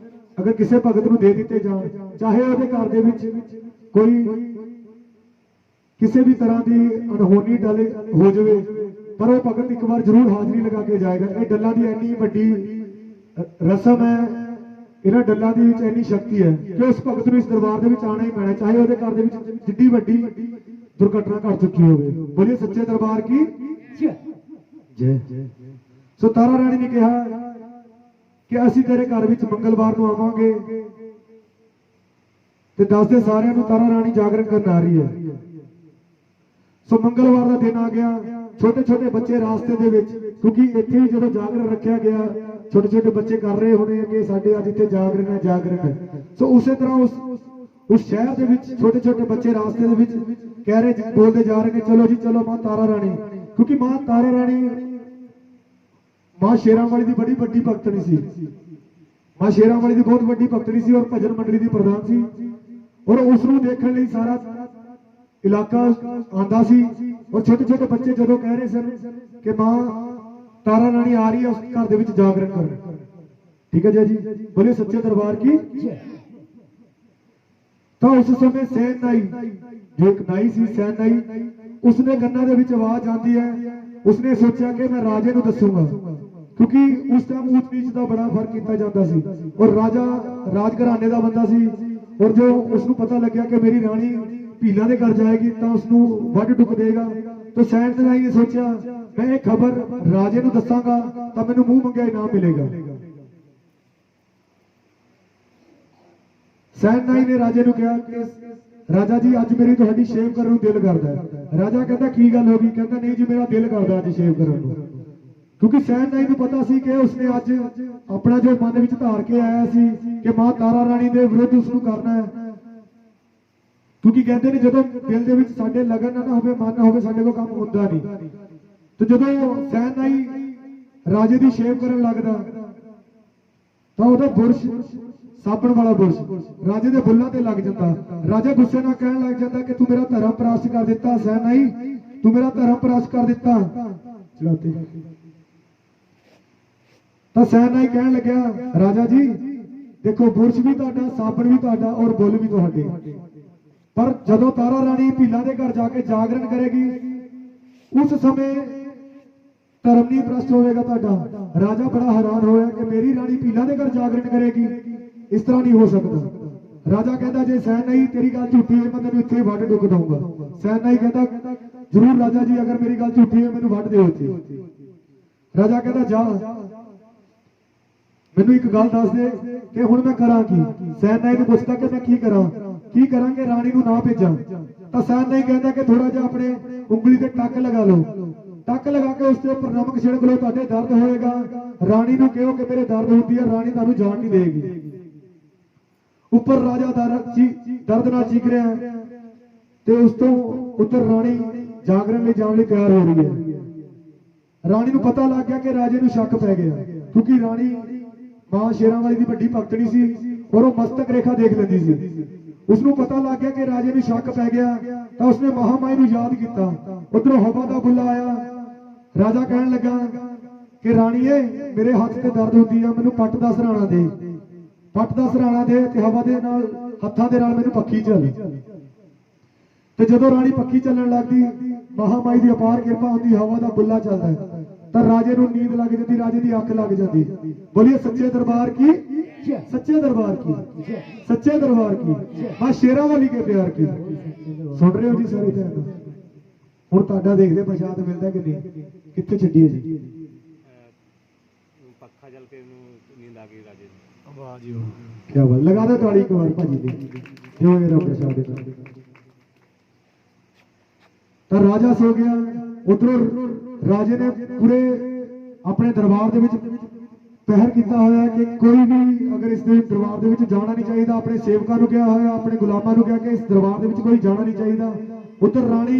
ਅਗਰ ਕਿਸੇ ਭਗਤ ਨੂੰ ਦੇ ਦਿੱਤੇ ਜਾਣ, ਚਾਹੇ ਉਹਦੇ ਘਰ ਦੇ ਵਿੱਚ ਕੋਈ ਕਿਸੇ ਵੀ ਤਰ੍ਹਾਂ ਦੀ ਅਣਹੋਣੀ ਡੱਲ ਹੋ ਜਾਵੇ, ਪਰ ਉਹ ਭਗਤ ਇੱਕ ਵਾਰ ਜ਼ਰੂਰ ਹਾਜ਼ਰੀ ਲਗਾ ਕੇ ਜਾਏਗਾ। ਇਹ ਡੱਲਾਂ ਦੀ ਇੰਨੀ ਵੱਡੀ ਰਸਮ ਹੈ, ਇਹਨਾਂ ਡੱਲਾਂ ਦੀ ਵਿੱਚ ਇੰਨੀ ਸ਼ਕਤੀ ਹੈ ਕਿ ਉਸ ਭਗਤ ਨੂੰ ਇਸ ਦਰਬਾਰ ਦੇ ਵਿੱਚ ਆਉਣਾ ਹੀ ਪੈਣਾ, ਚਾਹੇ ਉਹਦੇ ਘਰ ਦੇ ਵਿੱਚ ਜਿੱਡੀ ਵੱਡੀ ਦੁਰਘਟਨਾ ਘਟ ਚੁੱਕੀ ਹੋਵੇ। ਬੋਲੀਏ ਸੱਚੇ ਦਰਬਾਰ ਕੀ ਜੈ। ਸੋ ਤਾਰਾ ਰਾਣੀ ਨੇ ਕਿਹਾ ਕਿ ਅਸੀਂ ਤੇਰੇ ਘਰ ਵਿੱਚ ਮੰਗਲਵਾਰ ਨੂੰ ਆਵਾਂਗੇ ਤੇ ਦੱਸਦੇ ਸਾਰਿਆਂ ਨੂੰ ਤਾਰਾ ਰਾਣੀ ਜਾਗਰਣ ਕਰਨ ਆ ਰਹੀ ਹੈ। ਸੋ ਮੰਗਲਵਾਰ ਦਾ ਦਿਨ ਆ ਗਿਆ। ਛੋਟੇ ਬੱਚੇ ਰਾਸਤੇ ਦੇ ਵਿੱਚ, ਕਿਉਂਕਿ ਇੱਥੇ ਵੀ ਜਦੋਂ ਜਾਗਰਣ ਰੱਖਿਆ ਗਿਆ ਛੋਟੇ ਬੱਚੇ ਕਰ ਰਹੇ ਹੋਣੇ ਕਿ ਸਾਡੇ ਅੱਜ ਇੱਥੇ ਜਾਗਰਣ ਹੈ। ਸੋ ਉਸੇ ਤਰ੍ਹਾਂ ਉਸ ਸ਼ਹਿਰ ਦੇ ਵਿੱਚ ਛੋਟੇ ਬੱਚੇ ਰਾਸਤੇ ਦੇ ਵਿੱਚ ਕਹਿ ਰਹੇ, ਬੋਲਦੇ ਜਾ ਰਹੇ ਨੇ, ਚਲੋ ਜੀ ਚਲੋ ਮਾਂ ਤਾਰਾ ਰਾਣੀ, ਕਿਉਂਕਿ ਮਾਂ ਤਾਰਾ ਰਾਣੀ ਮਾਂ ਸ਼ੇਰਾਂ ਵਾਲੀ ਦੀ ਬੜੀ ਵੱਡੀ ਭਗਤਣੀ ਸੀ। ਮਾਂ ਸ਼ੇਰਾਂ ਵਾਲੀ ਦੀ ਬਹੁਤ ਵੱਡੀ ਭਗਤਣੀ ਸੀ ਔਰ ਭਜਨ ਮੰਡਲੀ ਦੀ ਪ੍ਰਧਾਨ ਸੀ। ਔਰ ਉਸ ਨੂੰ ਦੇਖਣ ਲਈ ਸਾਰਾ ਇਲਾਕਾ ਆਂਦਾ ਸੀ। ਔਰ ਛੋਟੇ ਬੱਚੇ ਜਦੋਂ ਕਹਿ ਰਹੇ ਸਨ ਕਿ ਮਾਂ ਤਾਰਾ ਰਾਣੀ ਆ ਰਹੀ ਹੈ, ਉਸ ਘਰ ਦੇ ਵਿੱਚ ਜਾਗਰਣ ਕਰਨ। ਠੀਕ ਹੈ ਜੀ, ਬੋਲੇ ਸੱਚੇ ਦਰਬਾਰ ਕੀ। ਤਾਂ ਉਸ ਸਮੇਂ ਸੈਨ ਨਾਈ, ਜੋ ਇੱਕ ਨਾਈ ਸੀ ਸੈਨ ਨਾਈ, ਉਸਨੇ ਕੰਨਾਂ ਦੇ ਵਿੱਚ ਆਵਾਜ਼ ਆਉਂਦੀ ਹੈ। ਉਸਨੇ ਸੋਚਿਆ ਕਿ ਮੈਂ ਰਾਜੇ ਨੂੰ ਦੱਸੂਗਾ, ਕਿਉਂਕਿ ਉਸ ਟਾਈਮ ਊਚ ਨੀਚ ਦਾ ਬੜਾ ਫਰਕ ਕੀਤਾ ਜਾਂਦਾ ਸੀ ਔਰ ਰਾਜਾ ਰਾਜ ਘਰਾਣੇ ਦਾ ਬੰਦਾ ਸੀ। ਔਰ ਜੋ ਉਸ ਨੂੰ ਪਤਾ ਲੱਗਿਆ ਕਿ ਮੇਰੀ ਰਾਣੀ ਭੀਲਾਂ ਦੇ ਘਰ ਜਾਏਗੀ ਤਾਂ ਉਸ ਨੂੰ ਵੱਢ ਟੁੱਕ ਦੇਗਾ। ਤਾਂ ਸੈਨ ਨਾਈ ਨੇ ਸੋਚਿਆ ਮੈਂ ਇਹ ਖਬਰ ਰਾਜੇ ਨੂੰ ਦੱਸਾਂਗਾ ਤਾਂ ਮੈਨੂੰ ਮੂੰਹ ਮੰਗਿਆ ਇਨਾਮ ਮਿਲੇਗਾ। ਸੈਨਾਈ ਨੇ ਰਾਜੇ ਨੂੰ ਕਿਹਾ ਕਿ ਰਾਜਾ ਜੀ ਅੱਜ ਮੇਰੀ ਤੁਹਾਡੀ ਸ਼ੇਵ ਕਰਨ ਨੂੰ ਦਿਲ ਕਰਦਾ ਹੈ। ਰਾਜਾ ਕਹਿੰਦਾ ਕੀ ਗੱਲ ਹੋ ਗਈ? ਕਹਿੰਦਾ ਨਹੀਂ ਜੀ ਮੇਰਾ ਦਿਲ ਕਰਦਾ ਅੱਜ ਸ਼ੇਵ ਕਰਨ ਨੂੰ। ਕਿਉਂਕਿ ਸੈਨਾਈ ਨੂੰ ਪਤਾ ਸੀ ਕਿ ਉਸਨੇ ਅੱਜ ਆਪਣਾ ਜੋ ਮਨ ਵਿੱਚ ਧਾਰ ਕੇ ਆਇਆ ਸੀ ਕਿ ਮਾਂ ਤਾਰਾ ਰਾਣੀ ਦੇ ਵਿਰੁੱਧ ਉਸ ਨੂੰ ਕਰਨਾ ਹੈ। ਕਿਉਂਕਿ ਕਹਿੰਦੇ ਨੇ ਜਦੋਂ ਦਿਲ ਦੇ ਵਿੱਚ ਸਾਡੇ ਲਗਨ ਨਾ ਹੋਵੇ, ਮਨ ਨਾ ਹੋਵੇ, ਸਾਡੇ ਕੋਲ ਕੰਮ ਹੁੰਦਾ ਨਹੀਂ। ਤੇ ਜਦੋਂ ਸੈਨਾਈ ਰਾਜੇ ਦੀ ਸ਼ੇਵ ਕਰਨ ਲੱਗਦਾ ਤਾਂ ਉਹਦਾ ਬੁਰਸ਼, ਸਾਬਣ ਵਾਲਾ ਬੁਰਸ਼ ਰਾਜੇ ਦੇ ਬੁੱਲਾਂ ਤੇ ਲੱਗ ਜਾਂਦਾ। ਰਾਜਾ ਗੁੱਸੇ ਨਾਲ ਕਹਿਣ ਲੱਗ ਜਾਂਦਾ ਕਿ ਤੂੰ ਮੇਰਾ ਧਰਮ ਭ੍ਰਸ਼ਟ ਕਰ ਦਿੱਤਾ ਸੈਨਾਈ, ਤੂੰ ਮੇਰਾ ਧਰਮ ਭ੍ਰਸ਼ਟ ਕਰ ਦਿੱਤਾ। ਚਲਾਤੇ ਤਾਂ ਸੈਨਾਈ ਕਹਿਣ ਲੱਗਿਆ ਰਾਜਾ ਜੀ ਦੇਖੋ ਬੁਰਸ਼ ਵੀ ਤੁਹਾਡਾ, ਸਾਬਣ ਵੀ ਤੁਹਾਡਾ ਔਰ ਬੁੱਲ ਵੀ ਤੁਹਾਡੇ, ਪਰ ਜਦੋਂ ਤਾਰਾ ਰਾਣੀ ਭੀਲਾਂ ਦੇ ਘਰ ਜਾ ਕੇ ਜਾਗਰਣ ਕਰੇਗੀ ਉਸ ਸਮੇਂ ਧਰਮ ਨਹੀਂ ਭ੍ਰਸ਼ਟ ਹੋਵੇਗਾ ਤੁਹਾਡਾ। ਰਾਜਾ ਬੜਾ ਹੈਰਾਨ ਹੋਇਆ ਕਿ ਮੇਰੀ ਰਾਣੀ ਭੀਲਾਂ ਦੇ ਘਰ ਜਾਗਰਣ ਕਰੇਗੀ, ਇਸ ਤਰ੍ਹਾਂ ਨਹੀਂ ਹੋ ਸਕਦਾ। ਰਾਜਾ ਕਹਿੰਦਾ ਜੇ ਸੈਨਾਈ ਤੇਰੀ ਗੱਲ ਝੂਠੀ ਹੈ ਮੈਂ ਤੈਨੂੰ ਇੱਥੇ ਵੱਢ ਡੁੱਕ ਦਊਂਗਾ। ਸੈਨਾਈ ਕਹਿੰਦਾ ਜ਼ਰੂਰ ਰਾਜਾ ਜੀ, ਅਗਰ ਮੇਰੀ ਗੱਲ ਝੂਠੀ ਹੈ ਮੈਨੂੰ ਵੱਢ ਦਿਓ ਇੱਥੇ। ਰਾਜਾ ਕਹਿੰਦਾ ਜਾ ਮੈਨੂੰ ਇੱਕ ਗੱਲ ਦੱਸ ਦੇ ਕਿ ਹੁਣ ਮੈਂ ਕਰਾਂ ਕੀ? ਸੈਨਾਈ ਨੂੰ ਪੁੱਛਦਾ ਕਿ ਮੈਂ ਕੀ ਕਰਾਂ, ਕੀ ਕਰਾਂਗੇ ਰਾਣੀ ਨੂੰ ਨਾ ਭੇਜਾਂ? ਤਾਂ ਸੈਨਾਈ ਕਹਿੰਦਾ ਕਿ ਥੋੜਾ ਜਿਹਾ ਆਪਣੇ ਉਂਗਲੀ ਤੇ ਟੱਕ ਲਗਾ ਲਓ, ਟੱਕ ਲਗਾ ਕੇ ਉਸ ਦੇ ਉੱਪਰ ਨਮਕ ਛਿੜਕ ਲਓ, ਤੁਹਾਡੇ ਦਰਦ ਹੋਏਗਾ। ਰਾਣੀ ਨੂੰ ਕਹੋ ਕਿ ਮੇਰੇ ਦਰਦ ਹੁੰਦੀ ਹੈ, ਰਾਣੀ ਤੁਹਾਨੂੰ ਜਾਣ ਨਹੀਂ ਦੇਗੀ। ਉੱਪਰ ਰਾਜਾ ਦਰਦ ਨਾਲ ਚੀਕ ਰਿਹਾ ਹੈ ਤੇ ਉਸ ਤੋਂ ਉੱਤਰ ਰਾਣੀ ਜਾਗਰਣ ਲਈ ਜਾਣ ਲਈ ਤਿਆਰ ਹੋ ਰਹੀ ਹੈ। ਰਾਣੀ ਨੂੰ ਪਤਾ ਲੱਗ ਗਿਆ ਕਿ ਰਾਜੇ ਨੂੰ ਸ਼ੱਕ ਪੈ ਗਿਆ, ਕਿਉਂਕਿ ਰਾਣੀ ਮਾਂ ਸ਼ੇਰਾਂ ਵਾਲੀ ਦੀ ਵੱਡੀ ਭਗਤਣੀ ਸੀ ਔਰ ਉਹ ਮਸਤਕ ਰੇਖਾ ਦੇਖ ਲੈਂਦੀ ਸੀ। ਉਸ ਨੂੰ ਪਤਾ ਲੱਗ ਗਿਆ ਕਿ ਰਾਜੇ ਨੂੰ ਸ਼ੱਕ ਪੈ ਗਿਆ ਤਾਂ ਉਸਨੇ ਮਹਾਮਾਈ ਨੂੰ ਯਾਦ ਕੀਤਾ। ਉਧਰੋਂ ਹਵਾ ਦਾ ਬੁੱਲਾ ਆਇਆ। ਰਾਜਾ ਕਹਿਣ ਲੱਗਾ ਕਿ ਰਾਣੀਏ ਮੇਰੇ ਹੱਥ ਤੇ ਦਰਦ ਹੁੰਦੀ ਆ, ਮੈਨੂੰ ਪੱਟ ਦਾ ਸਰਾਣਾ ਦੇ, ਪੱਟ ਦਾ ਸਰਾਣਾ ਦੇ ਤੇ ਹਵਾ ਦੇ ਨਾਲ ਹੱਥਾਂ ਦੇ ਨਾਲ ਮੈਨੂੰ ਪੱਖੀ ਚੱਲ। ਤੇ ਜਦੋਂ ਰਾਣੀ ਪੱਖੀ ਚੱਲਣ ਲੱਗਦੀ ਮਹਾਮਾਈ ਦੀ ਅਪਾਰ ਕਿਰਪਾ ਹੁੰਦੀ, ਹਵਾ ਦਾ ਬੁੱਲਾ ਚੱਲਦਾ ਤਾਂ ਰਾਜੇ ਨੂੰ ਨੀਂਦ ਲੱਗ ਜਾਂਦੀ, ਰਾਜੇ ਦੀ ਅੱਖ ਲੱਗ ਜਾਂਦੀ। ਬੋਲੀਏ ਸੱਚੇ ਦਰਬਾਰ ਕੀ, ਸੱਚੇ ਦਰਬਾਰ की, सच्चे दरबार की, मां शेरा वाली के प्यार की। सुन रहे हो जी सारे जन? हुण तुहाडा देखदे प्रसाद मिलदा कि नहीं? कित्थे छड्डीए जी? पक्खा चल के नींद आ गई राजे दी। वाह जी वाह, क्या बात। लगा दो ताड़ी एक बार भाजी दी, जो मेरा प्रसाद है। तो राजा सो गया। उधरों राजे ने पूरे अपने दरबार दे विच पहर किया होया कि कोई भी अगर इस दरबार दे विच जाना नहीं चाहिए। अपने सेवकों को कहा होया, अपने गुलामां को कहा कि इस दरबार दे विच कोई जाना नहीं चाहिए। उधर रानी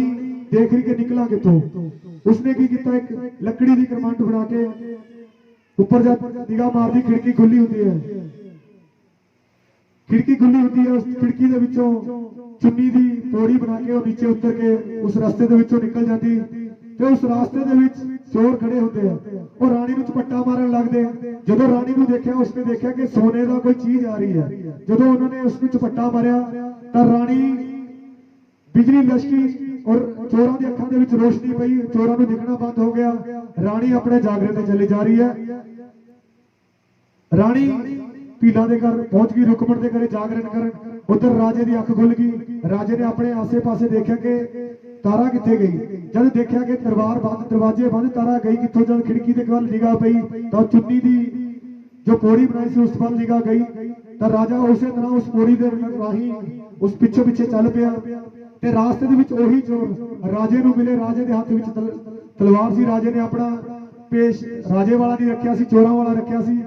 देख रही कि निकला कितों। उसने की किया, एक लकड़ी की करमंड बना के ऊपर जब निगाह मारती, खिड़की खुली होती है, खिड़की खुली होती है, उस खिड़की दे विचों चुन्नी दी पौड़ी बना के नीचे उतर के उस रास्ते दे विचों निकल जाती। ਤੇ ਉਸ ਰਾਸਤੇ ਦੇ ਵਿੱਚ ਚੋਰ ਖੜੇ ਹੁੰਦੇ ਆ, ਉਹ ਰਾਣੀ ਨੂੰ ਝਪੱਟਾ ਮਾਰਨ ਲੱਗਦੇ। ਜਦੋਂ ਰਾਣੀ ਨੂੰ ਦੇਖਿਆ, ਉਸਨੇ ਦੇਖਿਆ ਕਿ ਸੋਨੇ ਦਾ ਕੋਈ ਚੀਜ਼ ਆ ਰਹੀ ਹੈ। ਜਦੋਂ ਉਹਨਾਂ ਨੇ ਉਸ ਨੂੰ ਝਪੱਟਾ ਮਾਰਿਆ ਤਾਂ ਰਾਣੀ ਬਿਜਲੀ ਲਸ਼ਕੀ ਔਰ ਚੋਰਾਂ ਦੀ ਅੱਖਾਂ ਦੇ ਵਿੱਚ ਰੋਸ਼ਨੀ ਪਈ, ਚੋਰਾਂ ਨੂੰ ਦਿਖਣਾ ਬੰਦ ਹੋ ਗਿਆ। ਰਾਣੀ ਆਪਣੇ ਜਾਗਰਣ ਤੇ ਚਲੀ ਜਾ ਰਹੀ ਹੈ। ਰਾਣੀ ਭੀਲਾਂ ਦੇ ਘਰ ਪਹੁੰਚ ਗਈ, ਰੁਕਮਣ ਦੇ ਘਰੇ ਜਾਗਰਣ ਕਰਨ। ਉਧਰ ਰਾਜੇ ਦੀ ਅੱਖ ਖੁੱਲ ਗਈ। ਰਾਜੇ ਨੇ ਆਪਣੇ ਆਸੇ-ਪਾਸੇ ਦੇਖਿਆ ਕਿ ਤਾਰਾ ਕਿੱਥੇ ਗਈ। जब देखा कि दरबार बंद, दरवाजे बंद, तारा गई कितों। जब खिड़की के गल निगाह पई तो चुन्नी दी जो पौड़ी बनाई सी उस पर निगाह गई। तो राजा उस तरह उस पौड़ी दे राही उस पिछे पिछे चल पिया। ते रास्ते दे विच ओही चोर राजे नूं मिले। राजे दे हाथ विच तलवार सी। राजे ने अपना पेश राजे वाला नहीं रखिया सी, चोरां वाला रखिया सी।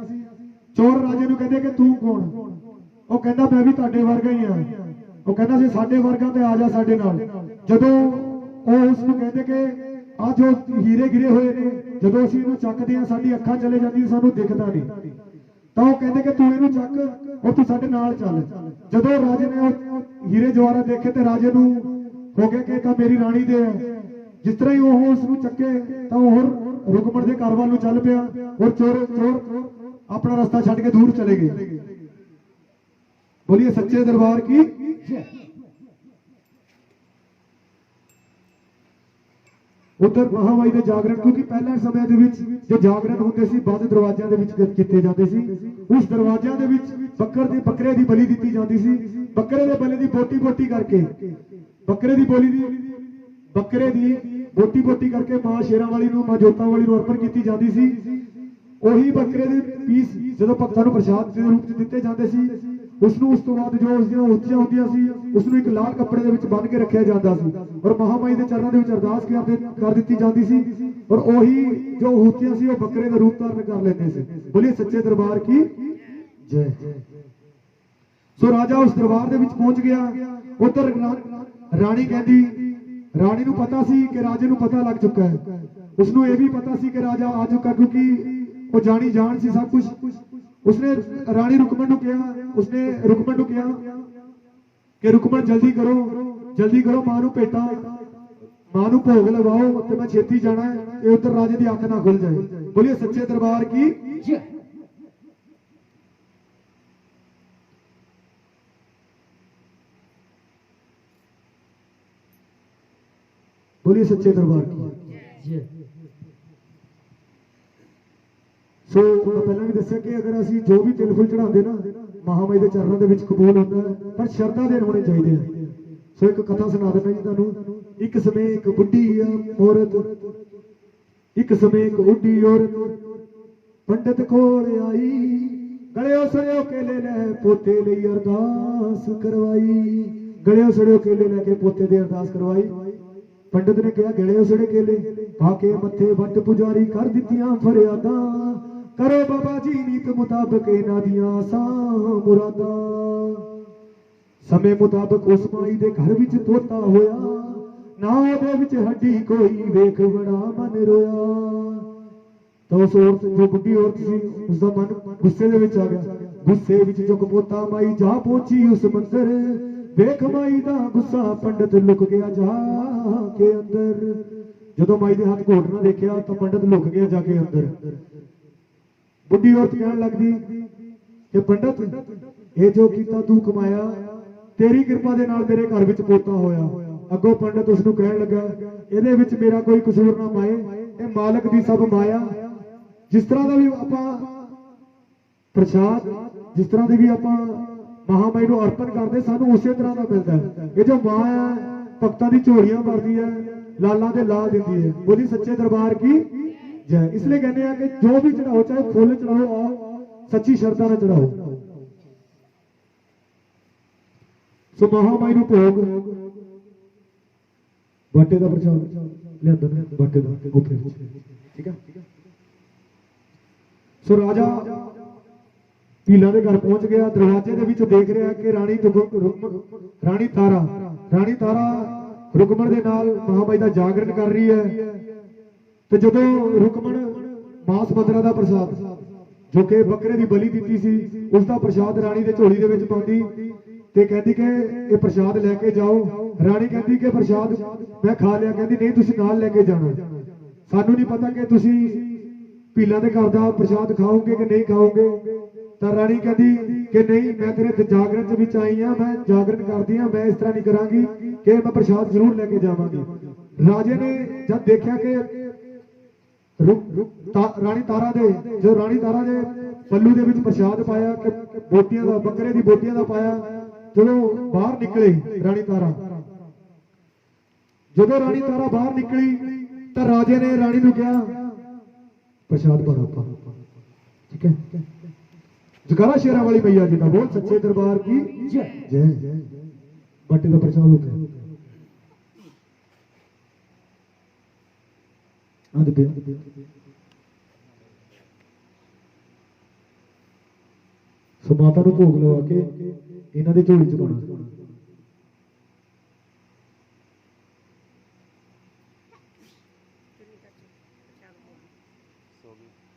चोर राजे नूं कहंदे कि तू कौन? ਉਹ ਕਹਿੰਦਾ मैं भी ਤੁਹਾਡੇ ਵਰਗਾ ਹੀ ਹਾਂ। ਉਹ ਕਹਿੰਦਾ ਜੇ ਸਾਡੇ ਵਰਗਾ ਤੇ ਆ ਜਾ ਸਾਡੇ ਨਾਲ। ਜਦੋਂ ਉਹ ਉਸ ਨੂੰ ਕਹਿੰਦੇ ਕਿ ਆ ਜੋ ਹੀਰੇ ਗਿਰੇ ਹੋਏ ਨੇ, ਜਦੋਂ ਅਸੀਂ ਇਹਨੂੰ ਚੱਕਦੇ ਆ ਸਾਡੀ ਅੱਖਾਂ ਚਲੇ ਜਾਂਦੀ, ਸਾਨੂੰ ਦਿਖਦਾ ਨਹੀਂ। ਤਾਂ ਉਹ ਕਹਿੰਦੇ ਕਿ ਤੂੰ ਇਹਨੂੰ ਚੱਕ ਔਰ ਤੂੰ ਸਾਡੇ ਨਾਲ ਚੱਲ। ਜਦੋਂ ਰਾਜੇ ਨੇ ਉਹ ਹੀਰੇ ਜਵਾਹਰਾਤ ਦੇਖੇ ਤੇ ਰਾਜੇ ਨੂੰ ਹੋ ਗਿਆ ਕਿ ਤਾਂ ਮੇਰੀ ਰਾਣੀ ਦੇ ਹੈ। ਜਿਸ ਤਰ੍ਹਾਂ ਹੀ ਉਹ ਉਸ ਨੂੰ ਚੱਕੇ ਤਾਂ ਉਹ ਰੁਕਮਣ ਦੇ ਘਰ ਵੱਲ ਨੂੰ ਚੱਲ ਪਿਆ ਔਰ ਚੋਰ ਆਪਣਾ ਰਸਤਾ ਛੱਡ ਕੇ ਦੂਰ ਚਲੇ ਗਏ। बोलिए सच्चे दरबार की। उधर महामाई ਦੇ ਜਾਗਰਣ, ਕਿਉਂਕਿ ਪਹਿਲੇ ਸਮੇਂ ਦੇ ਵਿੱਚ ਜੋ ਜਾਗਰਣ ਹੁੰਦੇ ਸੀ ਬੰਦ ਦਰਵਾਜ਼ਿਆਂ ਦੇ ਵਿੱਚ ਕੀਤੇ ਜਾਂਦੇ ਸੀ। ਉਸ ਦਰਵਾਜ਼ਿਆਂ ਦੇ ਵਿੱਚ ਬੱਕਰੇ ਦੀ ਬਲੀ ਦਿੱਤੀ ਜਾਂਦੀ ਸੀ। ਬੱਕਰੇ ਦੇ ਬਲੀ ਦੀ ਬੋਟੀ ਕਰਕੇ ਬੱਕਰੇ ਦੀ ਬੋਟੀ ਕਰਕੇ ਮਾਂ ਸ਼ੇਰਾਂ ਵਾਲੀ ਨੂੰ, ਮਾਂ ਜੋਤਾਂ ਵਾਲੀ ਨੂੰ ਅਰਪਣ ਕੀਤੀ ਜਾਂਦੀ ਸੀ। ਉਹੀ ਬੱਕਰੇ ਦੇ ਪੀਸ ਜਦੋਂ ਭਗਤਾਂ ਨੂੰ ਪ੍ਰਸ਼ਾਦ ਦੇ ਰੂਪ ਵਿੱਚ ਦਿੱਤੇ ਜਾਂਦੇ ਸੀ। ਉਸ ਨੂੰ ਉਸ ਤੋਂ ਬਾਅਦ ਜੋ ਉਸ ਦੀਆਂ ਉੱਚੀਆਂ ਹੁੰਦੀਆਂ ਸੀ ਉਸ ਨੂੰ ਇੱਕ ਲਾਲ ਕੱਪੜੇ ਦੇ ਵਿੱਚ ਬੰਨ੍ਹ ਕੇ ਰੱਖਿਆ ਜਾਂਦਾ ਸੀ ਔਰ ਮਹਾਮਾਈ ਦੇ ਚਰਨਾਂ ਦੇ ਵਿੱਚ ਅਰਦਾਸ ਕਰ ਦਿੱਤੀ ਜਾਂਦੀ ਸੀ ਔਰ ਉਹੀ ਜੋ ਹੂਤੀਆਂ ਸੀ ਉਹ ਬੱਕਰੇ ਦਾ ਰੂਪ ਧਾਰਨ ਕਰ ਲੈਂਦੇ ਸੀ। ਬੋਲੀਏ ਸੱਚੇ ਦਰਬਾਰ ਕੀ ਜੈ। ਸੋ ਰਾਜਾ ਉਸ ਦਰਬਾਰ ਦੇ ਵਿੱਚ ਪਹੁੰਚ ਗਿਆ। ਉੱਧਰ ਰਾਣੀ ਕਹਿੰਦੀ, ਰਾਣੀ ਨੂੰ ਪਤਾ ਸੀ ਕਿ ਰਾਜੇ ਨੂੰ ਪਤਾ ਲੱਗ ਚੁੱਕਾ ਹੈ, ਉਸ ਨੂੰ ਇਹ ਵੀ ਪਤਾ ਸੀ ਕਿ ਰਾਜਾ ਆ ਚੁੱਕਾ ਕਿਉਂਕਿ ਉਹ ਜਾਣੀ ਜਾਣ ਸੀ ਸਭ ਕੁਝ। ਉਸਨੇ ਰਾਣੀ ਰੁਕਮਣ ਨੂੰ ਕਿਹਾ ਕਿ ਰੁਕਮਣ ਜਲਦੀ ਕਰੋ ਮਾਂ ਨੂੰ ਭੇਟਾਂ, ਮਾਂ ਨੂੰ ਭੋਗ ਲਵਾਓ ਤੇ ਮੈਂ ਛੇਤੀ ਜਾਣਾ ਹੈ ਤੇ ਉੱਧਰ ਰਾਜੇ ਦੀ ਅੱਖ ਨਾ ਖੁੱਲ ਜਾਏ। ਬੋਲੀਏ ਸੱਚੇ ਦਰਬਾਰ ਕੀ ਜੈ। ਬੋਲੀਏ ਸੱਚੇ ਦਰਬਾਰ ਕੀ ਜੈ। ਸੋ ਮੈਂ ਪਹਿਲਾਂ ਵੀ ਦੱਸਿਆ ਕਿ ਅਗਰ ਅਸੀਂ ਜੋ ਵੀ ਤਿਲ ਫੁੱਲ ਚੜਾਉਂਦੇ ਨਾ ਮਹਾਮਾਈ ਦੇ ਚਰਨਾਂ ਦੇ ਵਿੱਚ ਕਬੂਲ ਹੁੰਦਾ ਹੈ, ਪਰ ਸ਼ਰਧਾ ਦੇ ਹੋਣੇ ਚਾਹੀਦੇ ਆ। ਸੋ ਇੱਕ ਕਥਾ ਸੁਣਾ ਦਿੰਦਾ ਜੀ ਤੁਹਾਨੂੰ। ਇੱਕ ਸਮੇਂ ਇੱਕ ਬੁੱਢੀ ਔਰਤ ਪੰਡਤ ਕੋਲ ਆਈ, ਗਲਿਓ ਸੜਿਓ ਕੇਲੇ ਲੈ ਪੋਤੇ ਲਈ ਅਰਦਾਸ ਕਰਵਾਈ। ਗਲਿਓ ਸੜਿਓ ਕੇਲੇ ਲੈ ਕੇ ਪੋਤੇ ਦੀ ਅਰਦਾਸ ਕਰਵਾਈ। ਪੰਡਤ ਨੇ ਕਿਹਾ ਗਲਿਓ ਸੜੇ ਕੇਲੇ ਪਾ ਕੇ ਮੱਥੇ ਵੱਟ ਪੁਜਾਰੀ ਕਰ ਦਿੱਤੀਆਂ ਫਰਿਆਦਾਂ, ਕਰੋ ਬਾਬਾ ਜੀ ਨੀਤ ਮੁਤਾਬਕ ਇਹਨਾਂ ਦੀਆਂ ਆਸਾਂ ਮੁਰਾਦਾਂ। ਸਮੇਂ ਮੁਤਾਬਕ ਉਸ ਮਾਈ ਦੇ ਘਰ ਵਿੱਚ ਤੋਤਾ ਹੋਇਆ, ਨਾ ਉਹਦੇ ਵਿੱਚ ਹੱਡੀ ਕੋਈ, ਵੇਖ ਬੜਾ ਮਨ ਰੋਇਆ। ਤਾਂ ਉਸ ਔਰਤ ਜੋ ਬੁੱਢੀ ਔਰਤ ਸੀ ਉਸ ਦਾ ਮਨ ਗੁੱਸੇ ਦੇ ਵਿੱਚ ਆ ਗਿਆ। ਗੁੱਸੇ ਵਿੱਚ ਜੋ ਕਪੋਤਾ ਮਾਈ ਜਾ ਪਹੁੰਚੀ ਉਸ ਮੰਦਰ, ਵੇਖ ਮਾਈ ਦਾ ਗੁੱਸਾ ਪੰਡਤ ਲੁਕ ਗਿਆ ਜਾ ਕੇ ਅੰਦਰ। ਜਦੋਂ ਮਾਈ ਦੇ ਹੱਥ ਘੋਟਣਾ ਦੇਖਿਆ ਤਾਂ ਪੰਡਤ ਲੁਕ ਗਿਆ ਜਾ ਕੇ ਅੰਦਰ। ਬੁੱਢੀ ਔਰਤ ਕਹਿਣ ਲੱਗਦੀ ਕਿ ਪੰਡਤ ਇਹ ਜੋ ਕੀਤਾ ਤੂੰ ਕਮਾਇਆ, ਤੇਰੀ ਕਿਰਪਾ ਦੇ ਨਾਲ ਮੇਰੇ ਘਰ ਵਿੱਚ ਪੋਤਾ ਹੋਇਆ। ਅੱਗੋਂ ਪੰਡਤ ਉਸ ਨੂੰ ਕਹਿਣ ਲੱਗਾ ਇਹਦੇ ਵਿੱਚ ਮੇਰਾ ਕੋਈ ਕਸੂਰ ਨਾ ਮਾਏ, ਇਹ ਮਾਲਕ ਦੀ ਸਭ ਮਾਇਆ। ਜਿਸ ਤਰ੍ਹਾਂ ਦਾ ਵੀ ਆਪਾਂ ਪ੍ਰਸ਼ਾਦ, ਜਿਸ ਤਰ੍ਹਾਂ ਦੀ ਵੀ ਆਪਾਂ ਮਹਾਮਾਈ ਨੂੰ ਅਰਪਣ ਕਰਦੇ ਸਾਨੂੰ ਉਸੇ ਤਰ੍ਹਾਂ ਦਾ ਮਿਲਦਾ ਹੈ। ਇਹ ਜੋ ਮਾਂ ਹੈ ਭਗਤਾਂ ਦੀ ਝੋਲੀਆਂ ਭਰਦੀ ਹੈ, ਲਾਲਾਂ ਦੇ ਲਾ ਦਿੰਦੀ ਹੈ। ਬੋਲੀ ਸੱਚੇ ਦਰਬਾਰ ਕੀ ਜੈ। ਇਸ ਲਈ ਕਹਿੰਦੇ ਆ ਕਿ ਜੋ ਵੀ ਚੜਾਓ, ਚਾਹੇ ਫੁੱਲ ਚੜਾਓ, ਸੱਚੀ ਸ਼ਰਧਾ ਨਾਲ ਚੜਾਓ। ਸੋ ਮਹਾਮਾਈ ਨੂੰ ਭੋਗ ਬਾਟੇ ਦਾ ਪ੍ਰਸ਼ਾਦ ਲਿਆਂਦਾ, ਬਾਟੇ ਦਾ ਉੱਪਰ, ਠੀਕ ਹੈ। ਸੋ ਰਾਜਾ ਭੀਲਾਂ ਦੇ ਘਰ ਪਹੁੰਚ ਗਿਆ। ਦਰਵਾਜ਼ੇ ਦੇ ਵਿੱਚ ਦੇਖ ਰਿਹਾ ਕਿ ਰਾਣੀ ਤਾਰਾ ਰੁਕਮਣ ਦੇ ਨਾਲ ਮਹਾਮਾਈ ਦਾ ਜਾਗਰਣ ਕਰ ਰਹੀ ਹੈ। ਤੇ ਜਦੋਂ ਰੁਕਮਣ ਮਾਸ ਮਦਰਾ ਦਾ ਪ੍ਰਸ਼ਾਦ ਜੋ ਕਿ ਬੱਕਰੇ ਦੀ ਬਲੀ ਦਿੱਤੀ ਸੀ ਉਸ ਦਾ ਪ੍ਰਸ਼ਾਦ ਰਾਣੀ ਦੇ ਝੋਲੀ ਦੇ ਵਿੱਚ ਪਾਉਂਦੀ ਤੇ ਕਹਿੰਦੀ ਕਿ ਇਹ ਪ੍ਰਸ਼ਾਦ ਲੈ ਕੇ ਜਾਓ। ਰਾਣੀ ਕਹਿੰਦੀ ਕਿ ਪ੍ਰਸ਼ਾਦ ਮੈਂ ਖਾ ਲਿਆ। ਕਹਿੰਦੀ ਨਹੀਂ, ਤੁਸੀਂ ਨਾਲ ਲੈ ਕੇ ਜਾਣਾ, ਸਾਨੂੰ ਨਹੀਂ ਪਤਾ ਕਿ ਤੁਸੀਂ ਭੀਲਾਂ ਦੇ ਘਰ ਦਾ ਪ੍ਰਸ਼ਾਦ ਖਾਓਗੇ ਕਿ ਨਹੀਂ ਖਾਓਗੇ। ਤਾਂ ਰਾਣੀ ਕਹਿੰਦੀ ਕਿ ਨਹੀਂ, ਮੈਂ ਤੇਰੇ ਜਾਗਰਣ ਚ ਵਿੱਚ ਆਈ ਆ, ਮੈਂ ਜਾਗਰਣ ਕਰਦੀ ਆ, ਮੈਂ ਇਸ ਤਰ੍ਹਾਂ ਨਹੀਂ ਕਰਾਂਗੀ ਕਿ ਮੈਂ ਪ੍ਰਸ਼ਾਦ ਜ਼ਰੂਰ ਲੈ ਕੇ ਜਾਵਾਂਗੀ। ਰਾਜੇ ਨੇ ਜਦ ਦੇਖਿਆ ਕਿ ਰਾਣੀ ਤਾਰਾ ਦੇ ਪੱਲੂ ਦੇ ਵਿੱਚ ਪ੍ਰਸ਼ਾਦ ਪਾਇਆ ਕਿ ਬੋਟੀਆਂ ਦਾ, ਬੱਕਰੇ ਦੀ ਬੋਟੀਆਂ ਦਾ ਪਾਇਆ। ਜਦੋਂ ਬਾਹਰ ਨਿਕਲੇ ਰਾਣੀ ਤਾਰਾ, ਬਾਹਰ ਨਿਕਲੀ ਤਾਂ ਰਾਜੇ ਨੇ ਰਾਣੀ ਨੂੰ ਕਿਹਾ ਪ੍ਰਸ਼ਾਦ ਬਣਾ ਪਾ, ਠੀਕ ਹੈ। ਜਗਾਰਾ ਸ਼ੇਰਾਂ ਵਾਲੀ ਮਈਆ ਜੀ ਦਾ ਬੋਲ ਸੱਚੇ ਦਰਬਾਰ ਕੀ ਜੈ ਜੈ। ਬੱਟੇ ਦਾ ਪ੍ਰਸ਼ਾਦ ਹੋ ਗਿਆ। ਸੋ ਮਾਤਾ ਨੂੰ ਭੋਗ ਲਵਾ ਕੇ ਇਹਨਾਂ ਦੇ ਝੋਲੀ ਚ ਪਾਉਣਾ।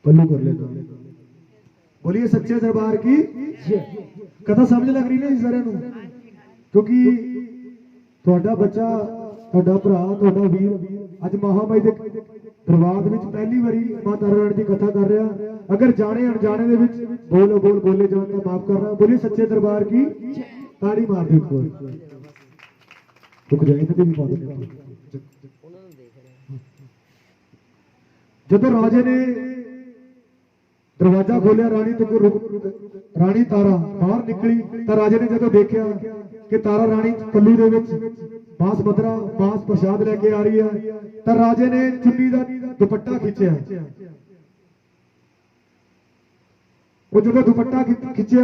पल्लू कर लेता। बोलिए सच्चे दरबार की कथा समझ लग रही ना सारे ਨੂੰ ਕਿਉਂਕਿ ਤੁਹਾਡਾ ਬੱਚਾ, ਤੁਹਾਡਾ ਭਰਾ, ਤੁਹਾਡਾ ਵੀਰ ਅੱਜ ਮਹਾਮਾਈ ਦੇ ਦਰਬਾਰ ਦੇ ਵਿੱਚ ਪਹਿਲੀ ਵਾਰੀ ਮਾਤਾ ਰਾਣੀ ਦੀ ਕਥਾ ਕਰ ਰਿਹਾ। ਅਗਰ ਜਾਣੇ ਅਣਜਾਣੇ ਦੇ ਵਿੱਚ ਬੋਲੇ ਜਾਣ ਤਾਂ ਮਾਫ ਕਰਨਾ। ਬੋਲੀ ਸੱਚੇ ਦਰਬਾਰ ਕੀ ਤਾੜੀ ਮਾਰ ਦਿਓ ਕੋਈ ਰੁਕ ਜਾਏ ਤੇ ਵੀ ਪਾ ਦੇ। ਜਦੋਂ ਰਾਜੇ ਨੇ ਦਰਵਾਜ਼ਾ ਖੋਲਿਆ, ਰਾਣੀ ਤਾਰਾ ਬਾਹਰ ਨਿਕਲੀ ਤਾਂ ਰਾਜੇ ਨੇ ਜਦੋਂ ਦੇਖਿਆ ਕਿ ਤਾਰਾ ਰਾਣੀ ਪੱਲੂ ਦੇ ਵਿੱਚ ਬਾਂਸ ਮਦਰਾ, ਬਾਂਸ ਪ੍ਰਸ਼ਾਦ ਲੈ ਕੇ ਆ ਰਹੀ ਹੈ ਤਾਂ ਰਾਜੇ ਨੇ ਚੁੰਨੀ ਦਾ ਦੁਪੱਟਾ ਖਿੱਚਿਆ ਉਹ ਜਦੋਂ ਦੁਪੱਟਾ ਖਿੱਚਿਆ